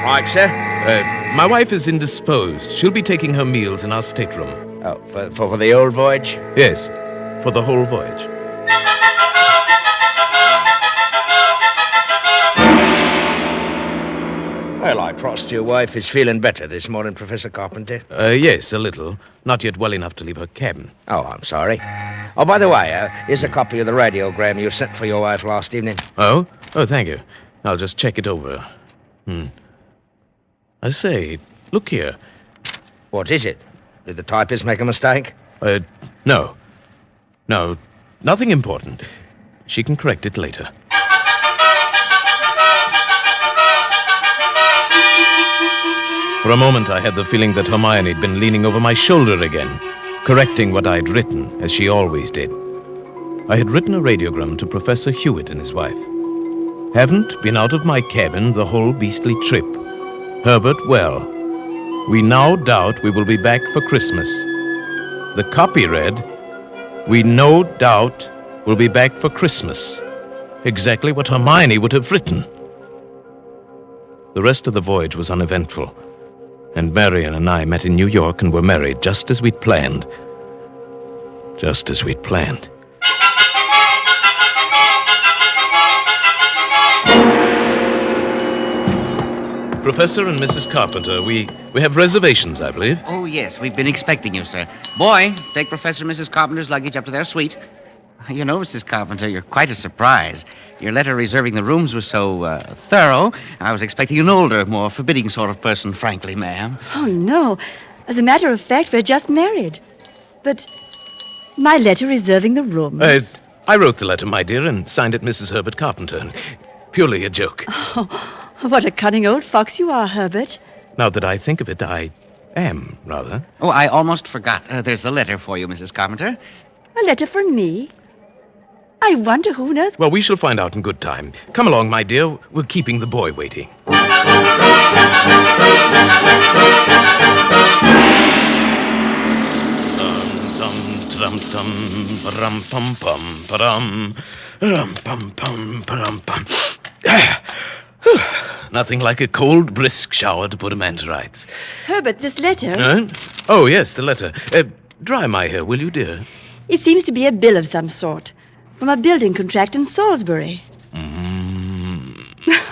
Right, sir? My wife is indisposed. She'll be taking her meals in our stateroom. Oh, for the old voyage? Yes, for the whole voyage. Well, I trust your wife is feeling better this morning, Professor Carpenter. Yes, a little. Not yet well enough to leave her cabin. Oh, I'm sorry. Oh, by the way, here's a copy of the radiogram you sent for your wife last evening. Oh? Oh, thank you. I'll just check it over. I say, look here. What is it? Did the typist make a mistake? No. No, nothing important. She can correct it later. For a moment, I had the feeling that Hermione had been leaning over my shoulder again, correcting what I'd written, as she always did. I had written a radiogram to Professor Hewitt and his wife. Haven't been out of my cabin the whole beastly trip. Herbert well. We now doubt we will be back for Christmas. The copy read, we no doubt will be back for Christmas. Exactly what Hermione would have written. The rest of the voyage was uneventful, and Marion and I met in New York and were married just as we'd planned. Just as we'd planned. Professor and Mrs. Carpenter, we have reservations, I believe. Oh, yes, we've been expecting you, sir. Boy, take Professor and Mrs. Carpenter's luggage up to their suite. You know, Mrs. Carpenter, you're quite a surprise. Your letter reserving the rooms was so thorough. I was expecting an older, more forbidding sort of person, frankly, ma'am. Oh, no. As a matter of fact, we're just married. But my letter reserving the room. I wrote the letter, my dear, and signed it Mrs. Herbert Carpenter. Purely a joke. Oh, what a cunning old fox you are, Herbert. Now that I think of it, I am, rather. Oh, I almost forgot. There's a letter for you, Mrs. Carpenter. A letter for me? I wonder who on earth... Well, we shall find out in good time. Come along, my dear. We're keeping the boy waiting. Nothing like a cold, brisk shower to put a man to rights. Herbert, this letter... Oh, yes, the letter. Dry my hair, will you, dear? It seems to be a bill of some sort. From a building contract in Salisbury.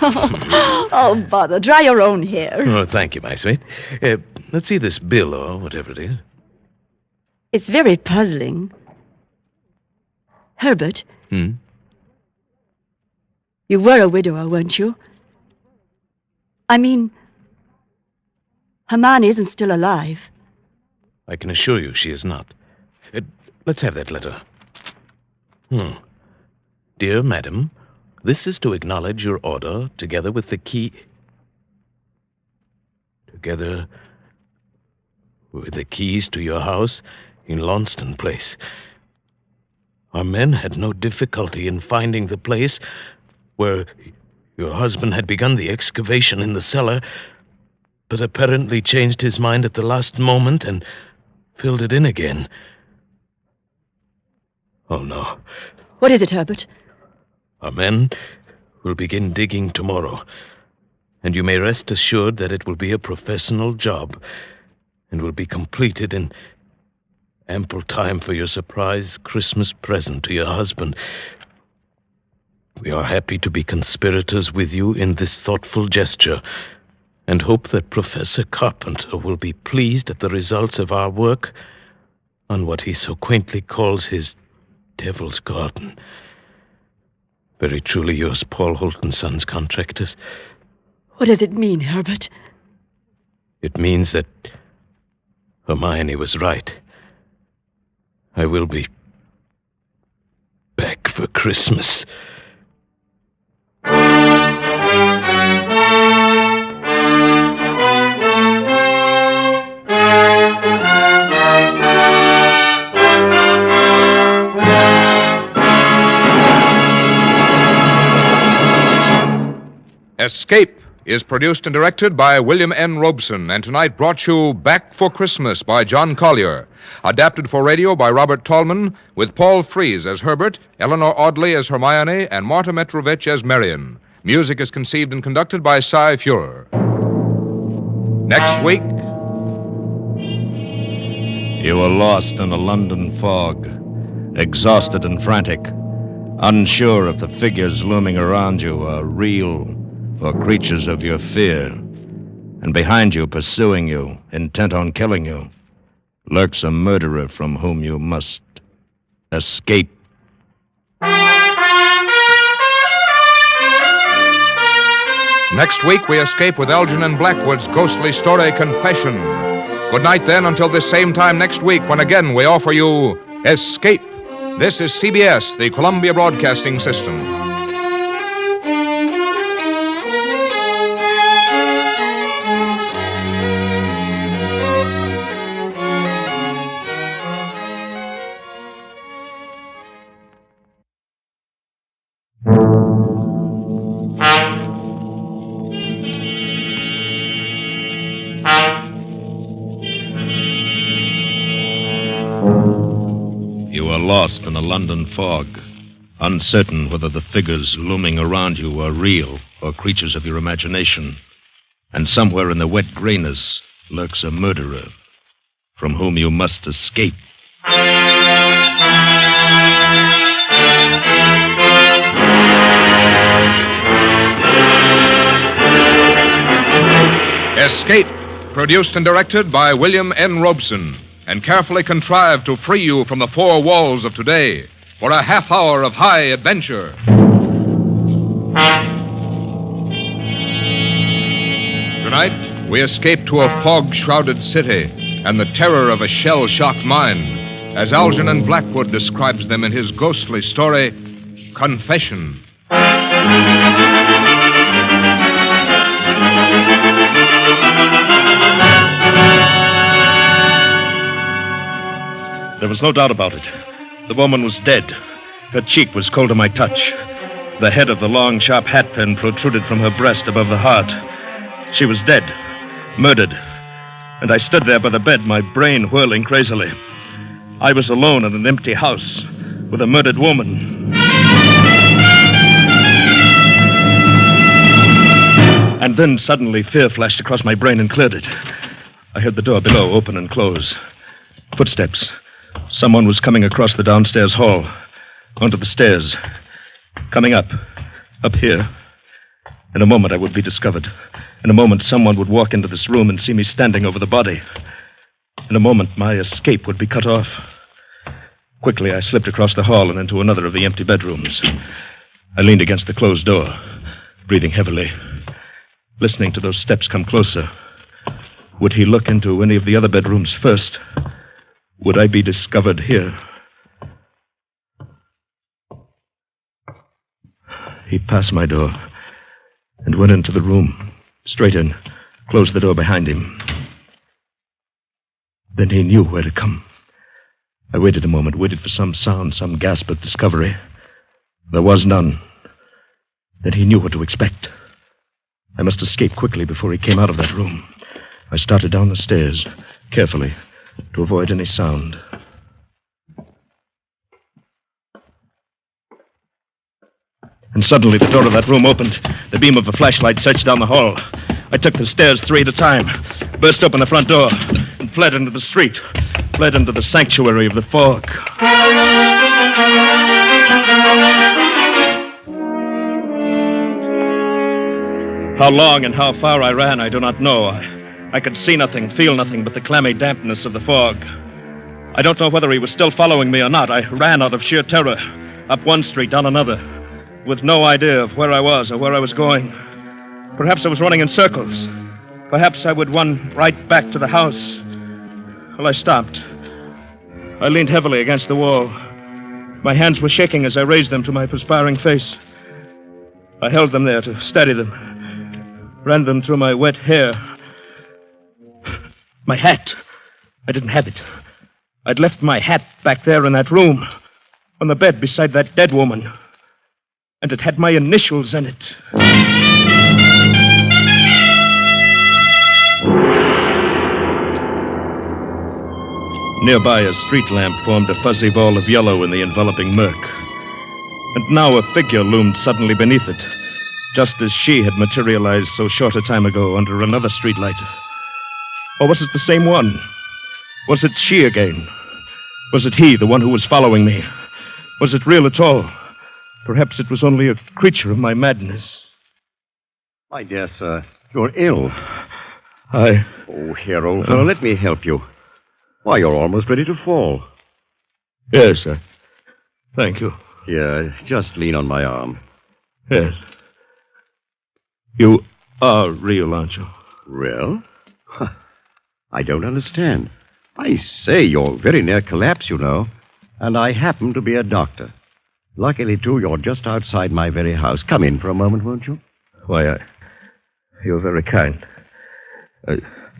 Oh, bother. Dry your own hair. Oh, thank you, my sweet. Let's see this bill or whatever it is. It's very puzzling. Herbert. You were a widower, weren't you? I mean, Hermione isn't still alive. I can assure you she is not. Let's have that letter. Dear Madam, this is to acknowledge your order, together with the key... Together with the keys to your house in Launceston Place. Our men had no difficulty in finding the place where your husband had begun the excavation in the cellar, but apparently changed his mind at the last moment and filled it in again. Oh, no. What is it, Herbert? Our men will begin digging tomorrow, and you may rest assured that it will be a professional job and will be completed in ample time for your surprise Christmas present to your husband. We are happy to be conspirators with you in this thoughtful gesture and hope that Professor Carpenter will be pleased at the results of our work on what he so quaintly calls his Devil's Garden. Very truly yours, Paul Holt & Sons Contractors. What does it mean, Herbert? It means that Hermione was right. I will be back for Christmas. Escape is produced and directed by William N. Robeson, and tonight brought you Back for Christmas by John Collier. Adapted for radio by Robert Tallman, with Paul Frees as Herbert, Eleanor Audley as Hermione, and Marta Metrovich as Marion. Music is conceived and conducted by Cy Fuhrer. Next week... You were lost in a London fog, exhausted and frantic, unsure if the figures looming around you are real or creatures of your fear. And behind you, pursuing you, intent on killing you, lurks a murderer from whom you must escape. Next week, we escape with Algernon Blackwood's ghostly story, Confession. Good night, then, until this same time next week, when again we offer you Escape. This is CBS, the Columbia Broadcasting System. lost in a London fog, uncertain whether the figures looming around you are real or creatures of your imagination. And somewhere in the wet grayness lurks a murderer from whom you must escape. Escape, produced and directed by William N. Robeson, and carefully contrived to free you from the four walls of today for a half hour of high adventure. Tonight, we escape to a fog-shrouded city and the terror of a shell-shocked mind, as Algernon Blackwood describes them in his ghostly story, Confession. There was no doubt about it. The woman was dead. Her cheek was cold to my touch. The head of the long, sharp hatpin protruded from her breast above the heart. She was dead, murdered. And I stood there by the bed, my brain whirling crazily. I was alone in an empty house with a murdered woman. And then suddenly fear flashed across my brain and cleared it. I heard the door below open and close. Footsteps. Someone was coming across the downstairs hall, onto the stairs. Coming up here. In a moment I would be discovered. In a moment someone would walk into this room and see me standing over the body. In a moment my escape would be cut off. Quickly I slipped across the hall and into another of the empty bedrooms. I leaned against the closed door, breathing heavily, listening to those steps come closer. Would he look into any of the other bedrooms first? Would I be discovered here? He passed my door and went into the room, straight in, closed the door behind him. Then he knew where to come. I waited a moment, waited for some sound, some gasp of discovery. There was none. Then he knew what to expect. I must escape quickly before he came out of that room. I started down the stairs, carefully, to avoid any sound. And suddenly the door of that room opened. The beam of a flashlight searched down the hall. I took the stairs 3 at a time, burst open the front door, and fled into the street, fled into the sanctuary of the fog. How long and how far I ran, I do not know. I could see nothing, feel nothing but the clammy dampness of the fog. I don't know whether he was still following me or not. I ran out of sheer terror, up one street, down another, with no idea of where I was or where I was going. Perhaps I was running in circles. Perhaps I would run right back to the house. Well, I stopped. I leaned heavily against the wall. My hands were shaking as I raised them to my perspiring face. I held them there to steady them, ran them through my wet hair. My hat. I didn't have it. I'd left my hat back there in that room, on the bed beside that dead woman. And it had my initials in it. Nearby, a street lamp formed a fuzzy ball of yellow in the enveloping murk. And now a figure loomed suddenly beneath it, just as she had materialized so short a time ago under another streetlight. Or was it the same one? Was it she again? Was it he, the one who was following me? Was it real at all? Perhaps it was only a creature of my madness. My dear sir, you're ill. Oh, here, old fellow, let me help you. Why, you're almost ready to fall. Yes, sir. Thank you. Here, just lean on my arm. Yes. You are real, aren't you? Real? I don't understand. I say, you're very near collapse, you know. And I happen to be a doctor. Luckily, too, you're just outside my very house. Come in for a moment, won't you? Why, you're very kind.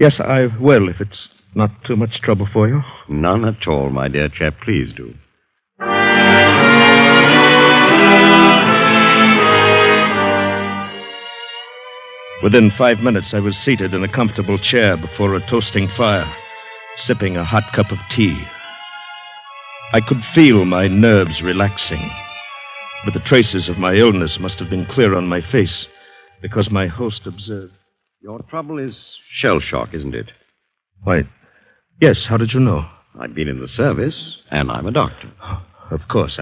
Yes, I will, if it's not too much trouble for you. None at all, my dear chap. Please do. Within 5 minutes, I was seated in a comfortable chair before a toasting fire, sipping a hot cup of tea. I could feel my nerves relaxing. But the traces of my illness must have been clear on my face, because my host observed. Your trouble is shell shock, isn't it? Why, yes, how did you know? I've been in the service, and I'm a doctor. Of course,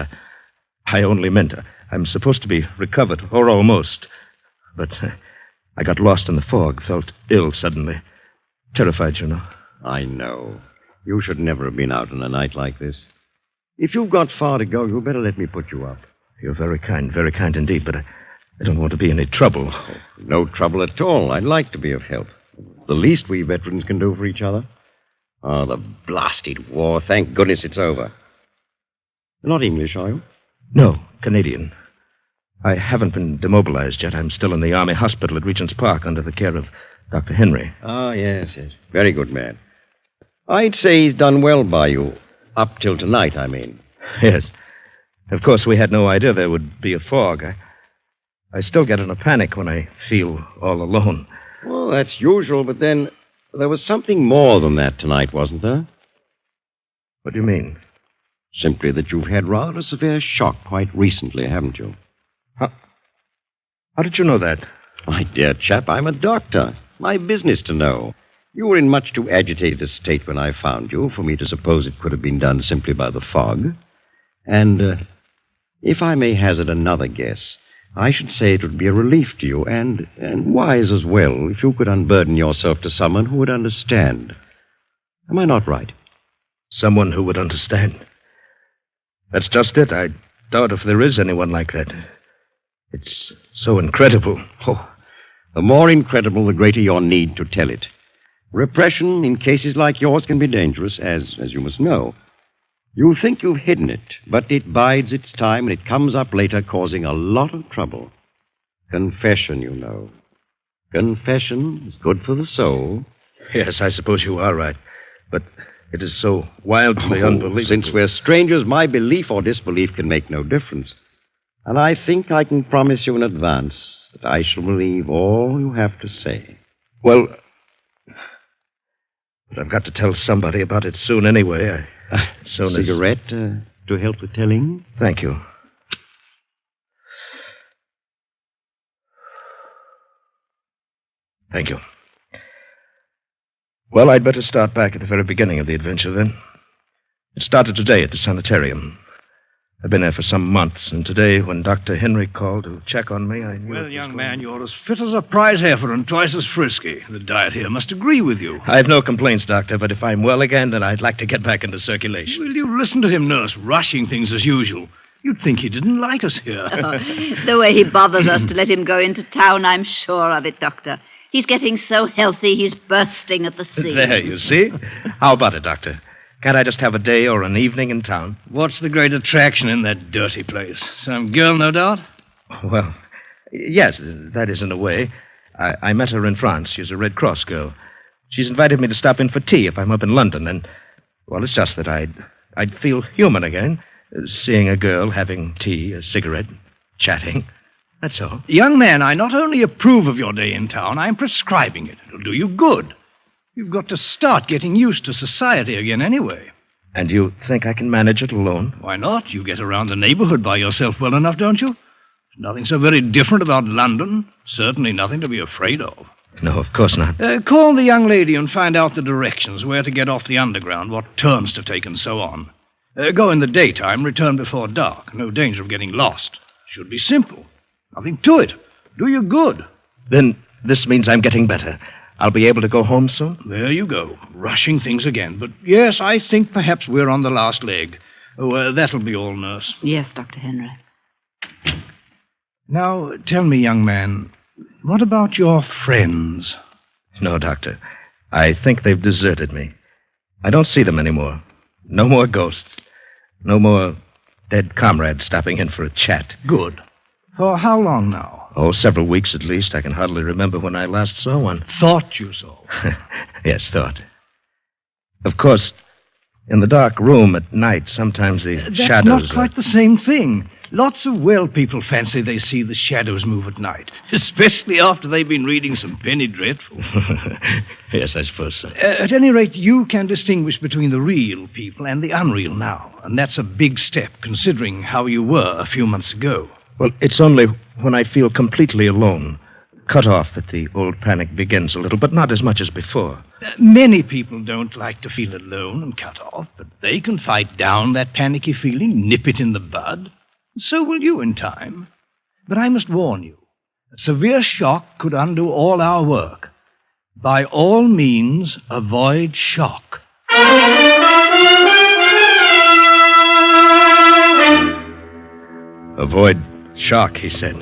I only meant I'm supposed to be recovered, or almost. But I got lost in the fog, felt ill suddenly. Terrified, you know. I know. You should never have been out on a night like this. If you've got far to go, you'd better let me put you up. You're very kind indeed, but I don't want to be any trouble. Oh, no trouble at all. I'd like to be of help. It's the least we veterans can do for each other. Oh, the blasted war. Thank goodness it's over. You're not English, are you? No, Canadian. I haven't been demobilized yet. I'm still in the Army hospital at Regent's Park under the care of Dr. Henry. Ah, yes. Very good man. I'd say he's done well by you. Up till tonight, I mean. Yes. Of course, we had no idea there would be a fog. I still get in a panic when I feel all alone. Well, that's usual, but then there was something more than that tonight, wasn't there? What do you mean? Simply that you've had rather a severe shock quite recently, haven't you? How did you know that? My dear chap, I'm a doctor. My business to know. You were in much too agitated a state when I found you for me to suppose it could have been done simply by the fog. And, if I may hazard another guess, I should say it would be a relief to you and wise as well if you could unburden yourself to someone who would understand. Am I not right? Someone who would understand. That's just it. I doubt if there is anyone like that. It's so incredible. Oh, the more incredible, the greater your need to tell it. Repression in cases like yours can be dangerous, as you must know. You think you've hidden it, but it bides its time and it comes up later causing a lot of trouble. Confession, you know. Confession is good for the soul. Yes, I suppose you are right. But it is so wildly unbelievable. Since we're strangers, my belief or disbelief can make no difference. And I think I can promise you in advance that I shall believe all you have to say. Well, but I've got to tell somebody about it soon anyway. Cigarette to help with telling? Thank you. Thank you. Well, I'd better start back at the very beginning of the adventure, then. It started today at the sanitarium. I've been there for some months, and today, when Dr. Henry called to check on me, I knew... Well, young man, you're as fit as a prize heifer and twice as frisky. The diet here must agree with you. I have no complaints, Doctor, but if I'm well again, then I'd like to get back into circulation. Will you listen to him, nurse, rushing things as usual? You'd think he didn't like us here. The way he bothers us to let him go into town, I'm sure of it, Doctor. He's getting so healthy, he's bursting at the seams. There, you see? How about it, Doctor? Can't I just have a day or an evening in town? What's the great attraction in that dirty place? Some girl, no doubt? Well, yes, that is in a way. I met her in France. She's a Red Cross girl. She's invited me to stop in for tea if I'm up in London, and, well, it's just that I'd feel human again, seeing a girl having tea, a cigarette, chatting. That's all. Young man, I not only approve of your day in town, I'm prescribing it. It'll do you good. You've got to start getting used to society again anyway. And you think I can manage it alone? Why not? You get around the neighborhood by yourself well enough, don't you? There's nothing so very different about London. Certainly nothing to be afraid of. No, of course not. Call the young lady and find out the directions, where to get off the underground, what turns to take, and so on. Go in the daytime, return before dark. No danger of getting lost. Should be simple. Nothing to it. Do you good. Then this means I'm getting better. I'll be able to go home soon? There you go. Rushing things again. But yes, I think perhaps we're on the last leg. Oh, that'll be all, nurse. Yes, Dr. Henry. Now, tell me, young man, what about your friends? No, Doctor. I think they've deserted me. I don't see them anymore. No more ghosts. No more dead comrades stopping in for a chat. Good. For how long now? Oh, several weeks at least. I can hardly remember when I last saw one. Thought you saw? Yes, thought. Of course, in the dark room at night, sometimes the shadows... That's not quite the same thing. Lots of well people fancy they see the shadows move at night, especially after they've been reading some penny dreadful. Yes, I suppose so. At any rate, you can distinguish between the real people and the unreal now, and that's a big step, considering how you were a few months ago. Well, it's only when I feel completely alone, cut off, that the old panic begins a little, but not as much as before. Many people don't like to feel alone and cut off, but they can fight down that panicky feeling, nip it in the bud. So will you in time. But I must warn you, a severe shock could undo all our work. By all means, avoid shock. Avoid shock, he said.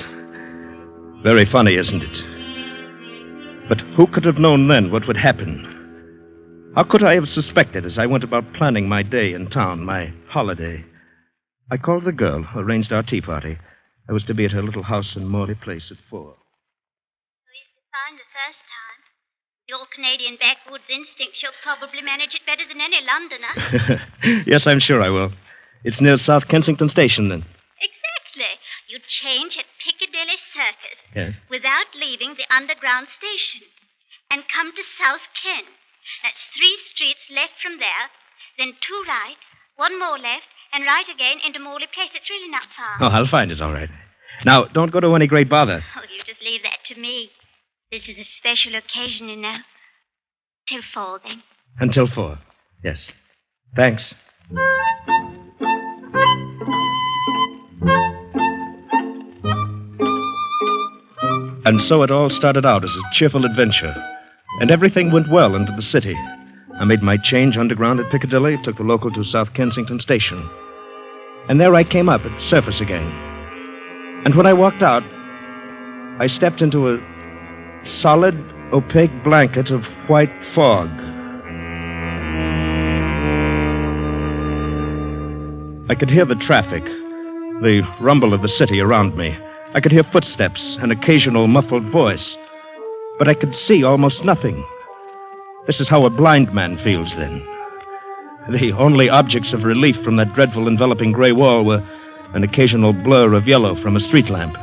Very funny, isn't it? But who could have known then what would happen? How could I have suspected as I went about planning my day in town, my holiday? I called the girl, arranged our tea party. I was to be at her little house in Morley Place at 4. Fine the first time. The old Canadian backwoods instinct, she'll probably manage it better than any Londoner. Yes, I'm sure I will. It's near South Kensington Station, then. Exactly. You change at Piccadilly Circus Yes. without leaving the underground station and come to South Ken. That's 3 streets left from there, then 2 right, 1 more left, and right again into Morley Place. It's really not far. Oh, I'll find it, all right. Now, don't go to any great bother. Oh, you just leave that to me. This is a special occasion, you know. Till 4, then. Until 4. Yes. Thanks. And so it all started out as a cheerful adventure. And everything went well into the city. I made my change underground at Piccadilly, took the local to South Kensington Station. And there I came up at surface again. And when I walked out, I stepped into a solid, opaque blanket of white fog. I could hear the traffic, the rumble of the city around me. I could hear footsteps, an occasional muffled voice. But I could see almost nothing. This is how a blind man feels then. The only objects of relief from that dreadful enveloping gray wall were an occasional blur of yellow from a street lamp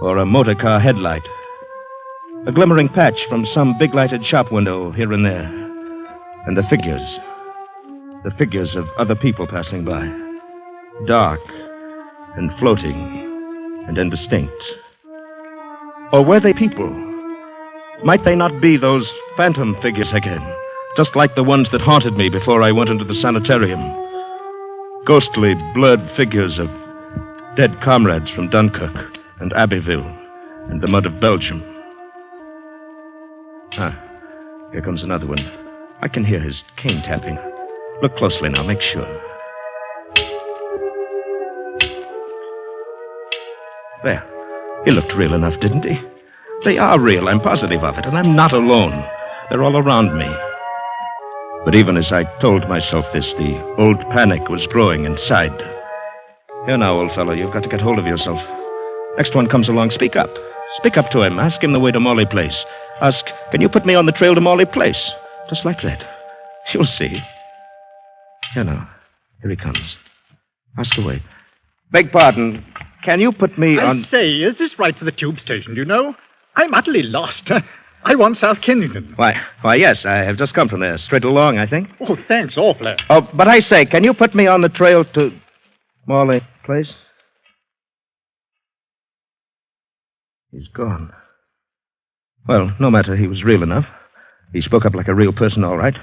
or a motor car headlight, a glimmering patch from some big lighted shop window here and there, and the figures of other people passing by, dark and floating and indistinct. Or were they people? Might they not be those phantom figures again, just like the ones that haunted me before I went into the sanitarium? Ghostly, blurred figures of dead comrades from Dunkirk and Abbeville and the mud of Belgium. Ah, here comes another one. I can hear his cane tapping. Look closely now, make sure. There. He looked real enough, didn't he? They are real, I'm positive of it, and I'm not alone. They're all around me. But even as I told myself this, the old panic was growing inside. Here now, old fellow, you've got to get hold of yourself. Next one comes along, speak up. Speak up to him. Ask him the way to Morley Place. Ask, can you put me on the trail to Morley Place? Just like that. You'll see. Here now. Here he comes. Ask the way. Beg pardon. Can you put me on... I say, is this right for the tube station, do you know? I'm utterly lost. I want South Kensington. Why, yes, I have just come from there. Straight along, I think. Oh, thanks awfully. Oh, but I say, can you put me on the trail to Morley Place? He's gone. Well, no matter, he was real enough. He spoke up like a real person, all right.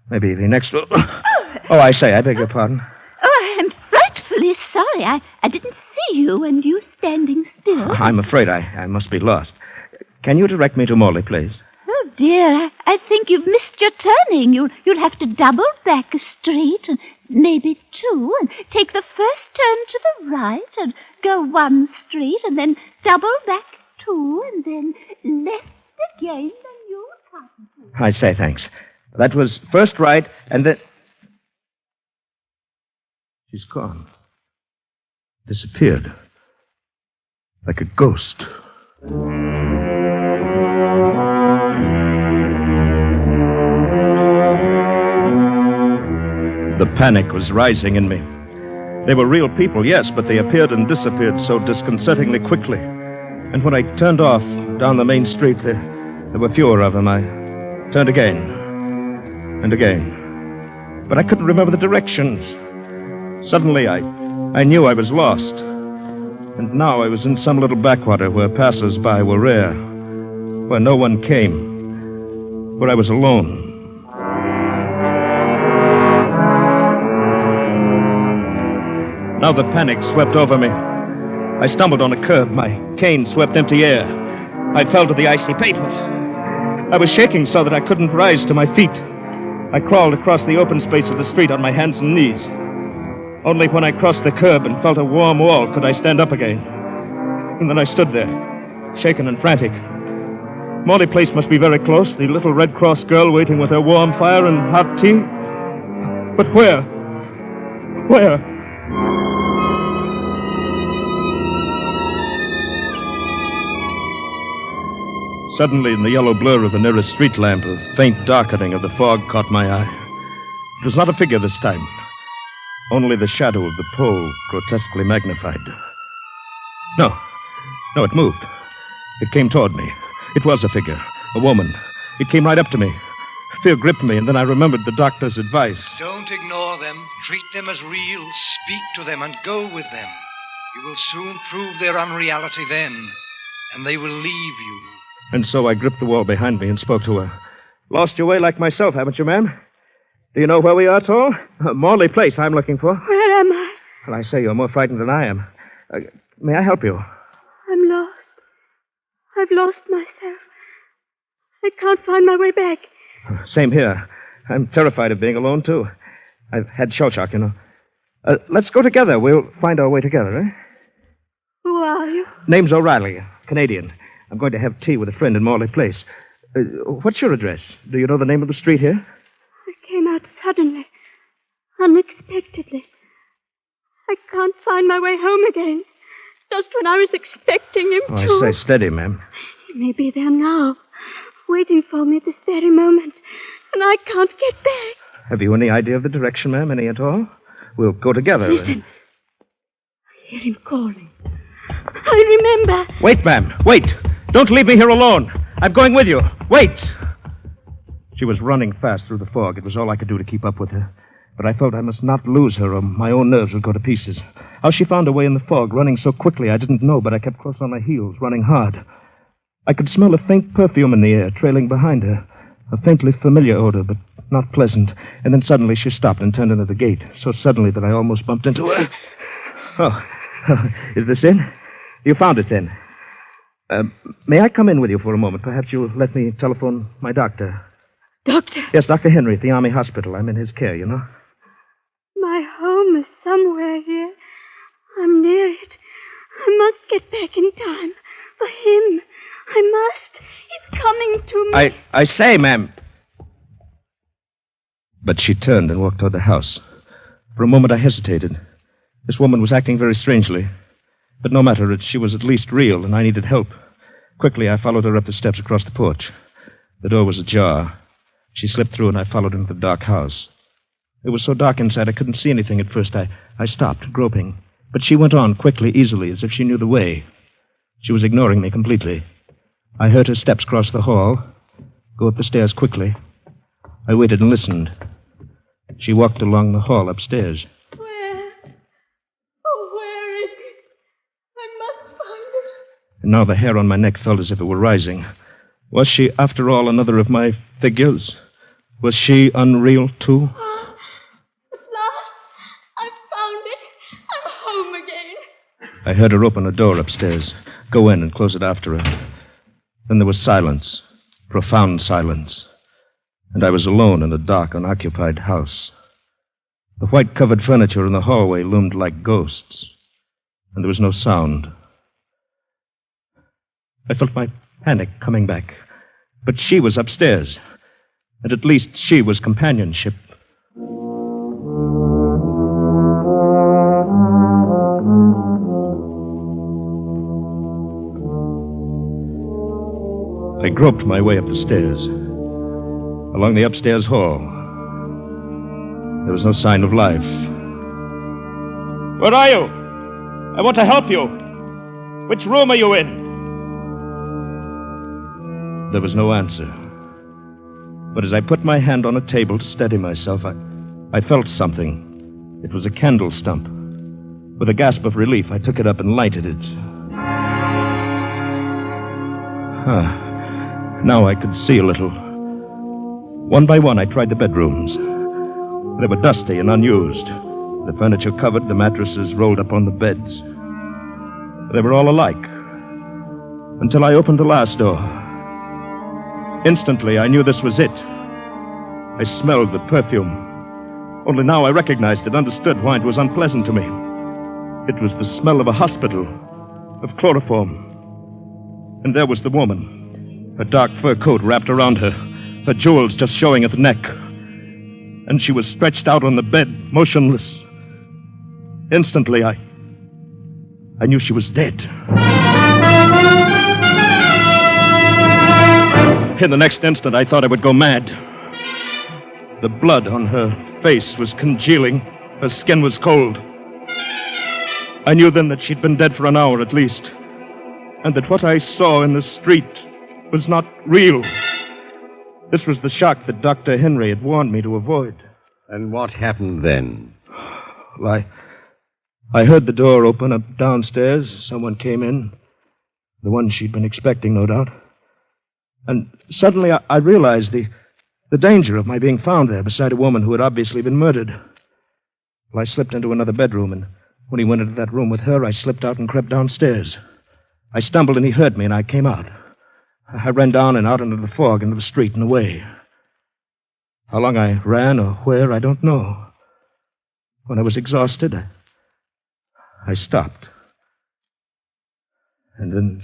Maybe the next... Oh, I say, I beg your pardon. Oh, I'm frightfully sorry. I didn't see you and you standing still. I'm afraid I must be lost. Can you direct me to Morley Place? Oh, dear, I think you've missed your turning. You'll have to double back a street, and maybe 2, and take the first turn to the right, and go 1 street, and then double back 2, and then left again, and you'll come. I say, thanks. That was first right, and then... She's gone. Disappeared. Like a ghost. The panic was rising in me. They were real people, yes, but they appeared and disappeared so disconcertingly quickly. And when I turned off down the main street, there were fewer of them. I turned again and again. But I couldn't remember the directions. Suddenly, I knew I was lost. And now I was in some little backwater where passers-by were rare, where no one came, where I was alone. Now the panic swept over me. I stumbled on a curb. My cane swept empty air. I fell to the icy pavement. I was shaking so that I couldn't rise to my feet. I crawled across the open space of the street on my hands and knees. Only when I crossed the curb and felt a warm wall could I stand up again. And then I stood there, shaken and frantic. Morley Place must be very close, the little Red Cross girl waiting with her warm fire and hot tea. But where? Where? Suddenly, in the yellow blur of the nearest street lamp, a faint darkening of the fog caught my eye. It was not a figure this time. Only the shadow of the pole, grotesquely magnified. No, it moved. It came toward me. It was a figure, a woman. It came right up to me. Fear gripped me, and then I remembered the doctor's advice. Don't ignore them. Treat them as real. Speak to them and go with them. You will soon prove their unreality then, and they will leave you. And so I gripped the wall behind me and spoke to her. Lost your way like myself, haven't you, ma'am? Do you know where we are, Toll? Morley Place I'm looking for. Where am I? Well, I say you're more frightened than I am. May I help you? I'm lost. I've lost myself. I can't find my way back. Same here. I'm terrified of being alone, too. I've had shell shock, you know. Let's go together. We'll find our way together, eh? Who are you? Name's O'Reilly, Canadian. I'm going to have tea with a friend in Morley Place. What's your address? Do you know the name of the street here? I came out suddenly, unexpectedly. I can't find my way home again. Just when I was expecting him to. I say, steady, ma'am. He may be there now, waiting for me this very moment, and I can't get back. Have you any idea of the direction, ma'am? Any at all? We'll go together. Listen. I hear him calling. I remember. Wait, ma'am. Wait. Don't leave me here alone. I'm going with you. Wait. She was running fast through the fog. It was all I could do to keep up with her. But I felt I must not lose her or my own nerves would go to pieces. How she found her way in the fog, running so quickly, I didn't know, but I kept close on my heels, running hard. I could smell a faint perfume in the air, trailing behind her. A faintly familiar odor, but not pleasant. And then suddenly she stopped and turned into the gate, so suddenly that I almost bumped into her. Oh, is this in? You found it then. May I come in with you for a moment? Perhaps you'll let me telephone my doctor. Doctor? Yes, Dr. Henry at the Army Hospital. I'm in his care, you know. My home is somewhere here. I'm near it. I must get back in time. For him. I must. He's coming to me. I say, ma'am. But she turned and walked toward the house. For a moment I hesitated. This woman was acting very strangely. But no matter, she was at least real, and I needed help. Quickly, I followed her up the steps across the porch. The door was ajar. She slipped through, and I followed into the dark house. It was so dark inside, I couldn't see anything at first. I stopped, groping. But she went on quickly, easily, as if she knew the way. She was ignoring me completely. I heard her steps cross the hall, go up the stairs quickly. I waited and listened. She walked along the hall upstairs. And now the hair on my neck felt as if it were rising. Was she, after all, another of my figures? Was she unreal, too? At last, I've found it. I'm home again. I heard her open a door upstairs, go in and close it after her. Then there was silence, profound silence. And I was alone in a dark, unoccupied house. The white-covered furniture in the hallway loomed like ghosts. And there was no sound. I felt my panic coming back. But she was upstairs. And at least she was companionship. I groped my way up the stairs. Along the upstairs hall. There was no sign of life. Where are you? I want to help you. Which room are you in? There was no answer. But as I put my hand on a table to steady myself, I felt something. It was a candle stump. With a gasp of relief, I took it up and lighted it. Now I could see a little. One by one, I tried the bedrooms. They were dusty and unused. The furniture covered, the mattresses rolled up on the beds. They were all alike. Until I opened the last door. Instantly, I knew this was it. I smelled the perfume. Only now I recognized it, understood why it was unpleasant to me. It was the smell of a hospital, of chloroform. And there was the woman, her dark fur coat wrapped around her, her jewels just showing at the neck. And she was stretched out on the bed, motionless. Instantly, I knew she was dead. In the next instant, I thought I would go mad. The blood on her face was congealing. Her skin was cold. I knew then that she'd been dead for an hour at least, and that what I saw in the street was not real. This was the shock that Dr. Henry had warned me to avoid. And what happened then? Well, I heard the door open up downstairs. Someone came in. The one she'd been expecting, no doubt. And suddenly I realized the danger of my being found there beside a woman who had obviously been murdered. Well, I slipped into another bedroom, and when he went into that room with her, I slipped out and crept downstairs. I stumbled and he heard me, and I came out. I ran down and out into the fog, into the street and away. How long I ran or where, I don't know. When I was exhausted, I stopped. And then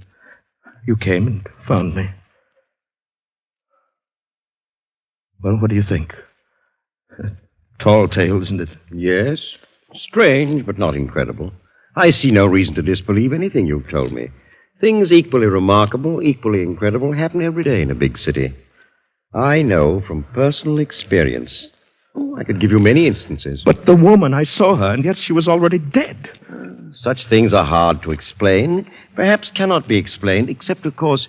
you came and found me. Well, what do you think? Tall tale, isn't it? Yes. Strange, but not incredible. I see no reason to disbelieve anything you've told me. Things equally remarkable, equally incredible, happen every day in a big city. I know from personal experience. Oh, I could give you many instances. But the woman, I saw her, and yet she was already dead. Such things are hard to explain, perhaps cannot be explained, except, of course,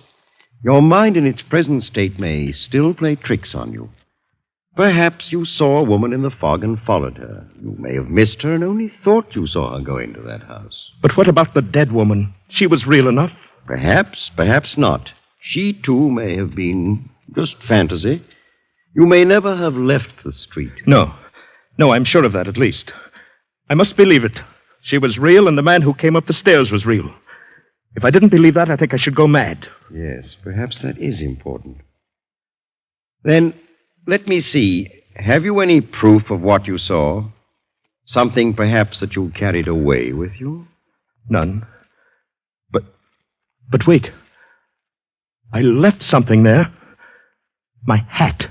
your mind in its present state may still play tricks on you. Perhaps you saw a woman in the fog and followed her. You may have missed her and only thought you saw her go into that house. But what about the dead woman? She was real enough. Perhaps, perhaps not. She, too, may have been just fantasy. You may never have left the street. No, I'm sure of that, at least. I must believe it. She was real, and the man who came up the stairs was real. If I didn't believe that, I think I should go mad. Yes, perhaps that is important. Then, let me see. Have you any proof of what you saw? Something, perhaps, that you carried away with you? None. But wait. I left something there. My hat.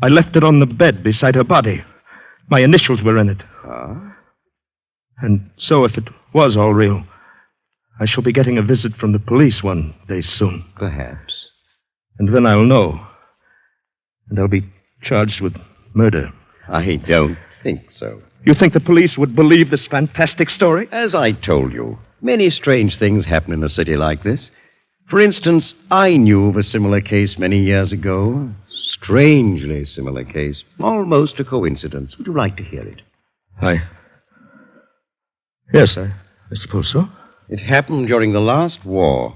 I left it on the bed beside her body. My initials were in it. And so, if it was all real, I shall be getting a visit from the police one day soon. Perhaps. And then I'll know. And I'll be charged with murder. I don't think so. You think the police would believe this fantastic story? As I told you, many strange things happen in a city like this. For instance, I knew of a similar case many years ago. Strangely similar case. Almost a coincidence. Would you like to hear it? Yes, I suppose so. It happened during the last war.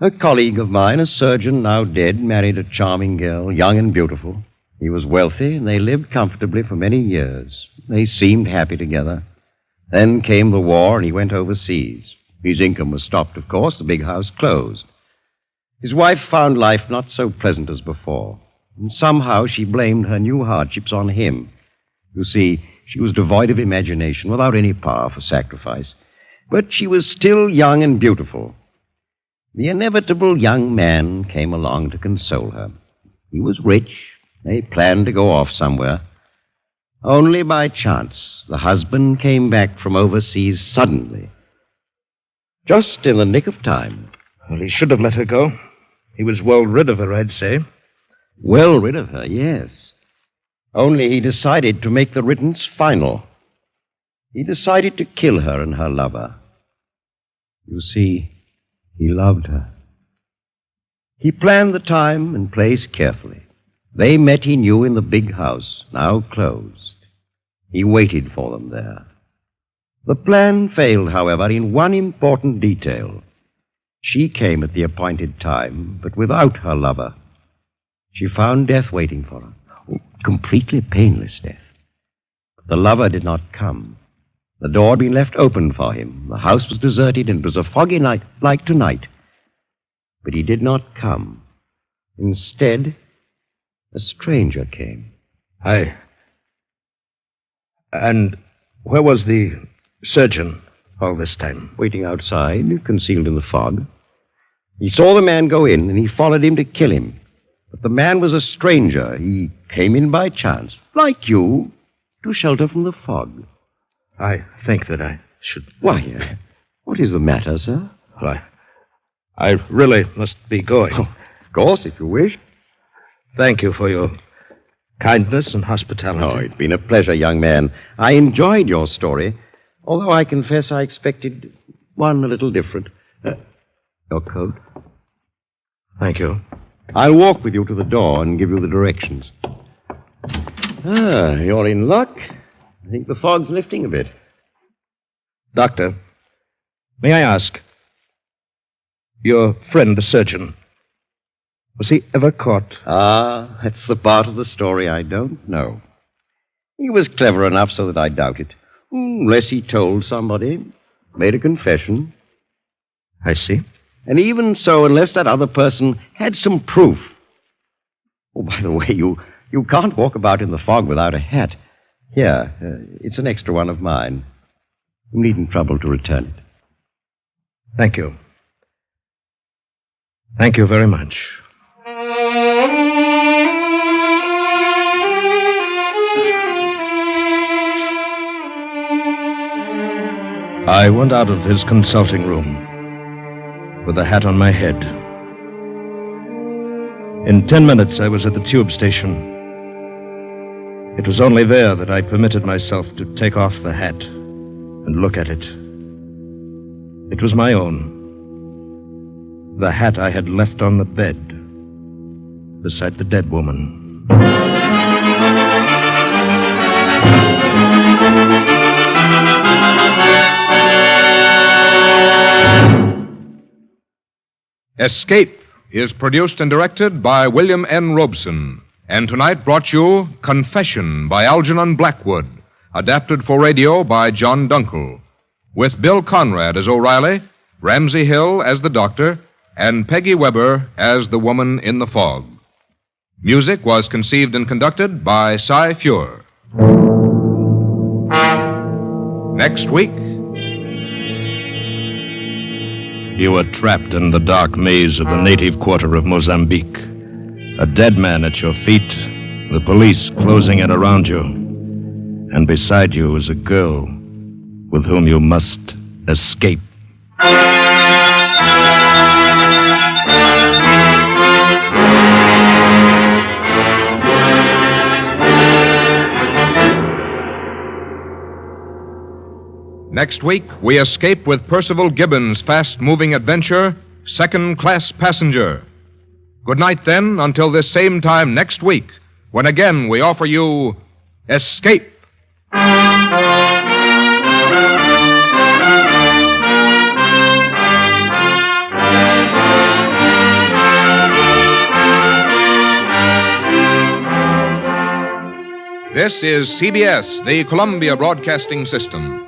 A colleague of mine, a surgeon now dead, married a charming girl, young and beautiful. He was wealthy, and they lived comfortably for many years. They seemed happy together. Then came the war, and he went overseas. His income was stopped, of course. The big house closed. His wife found life not so pleasant as before. And somehow she blamed her new hardships on him. You see, she was devoid of imagination, without any power for sacrifice. But she was still young and beautiful. The inevitable young man came along to console her. He was rich. They planned to go off somewhere. Only by chance, the husband came back from overseas suddenly. Just in the nick of time. Well, he should have let her go. He was well rid of her, I'd say. Well rid of her, yes. Only he decided to make the riddance final. he decided to kill her and her lover. You see, he loved her. He planned the time and place carefully. They met, he knew, in the big house, now closed. He waited for them there. The plan failed, however, in one important detail. She came at the appointed time, but without her lover. She found death waiting for her. Oh, completely painless death. But the lover did not come. The door had been left open for him. The house was deserted, and it was a foggy night, like tonight. But he did not come. Instead, a stranger came. And where was the surgeon all this time? Waiting outside, concealed in the fog. He saw the man go in, and he followed him to kill him. But the man was a stranger. He came in by chance, like you, to shelter from the fog. I think that I should... Why, what is the matter, sir? Well, I really must be going. Oh, of course, if you wish. Thank you for your kindness and hospitality. Oh, it's been a pleasure, young man. I enjoyed your story, although I confess I expected one a little different. Your coat. Thank you. I'll walk with you to the door and give you the directions. You're in luck. I think the fog's lifting a bit. Doctor, may I ask, your friend, the surgeon, was he ever caught? Ah, that's the part of the story I don't know. He was clever enough so that I doubt it. Unless he told somebody, made a confession. I see. And even so, unless that other person had some proof. Oh, by the way, you can't walk about in the fog without a hat. Here, it's an extra one of mine. You needn't trouble to return it. Thank you. Thank you very much. I went out of his consulting room with the hat on my head. In 10 minutes, I was at the tube station. It was only there that I permitted myself to take off the hat and look at it. It was my own. The hat I had left on the bed beside the dead woman. Escape is produced and directed by William N. Robeson, and tonight brought you Confession by Algernon Blackwood, adapted for radio by John Dunkel, with Bill Conrad as O'Reilly, Ramsey Hill as the doctor, and Peggy Weber as the woman in the fog. Music was conceived and conducted by Cy Feuer. Next week... You were trapped in the dark maze of the native quarter of Mozambique. A dead man at your feet, the police closing in around you. And beside you is a girl with whom you must escape. Next week, we escape with Percival Gibbons' fast-moving adventure, Second Class Passenger. Good night, then, until this same time next week, when again we offer you Escape. This is CBS, the Columbia Broadcasting System.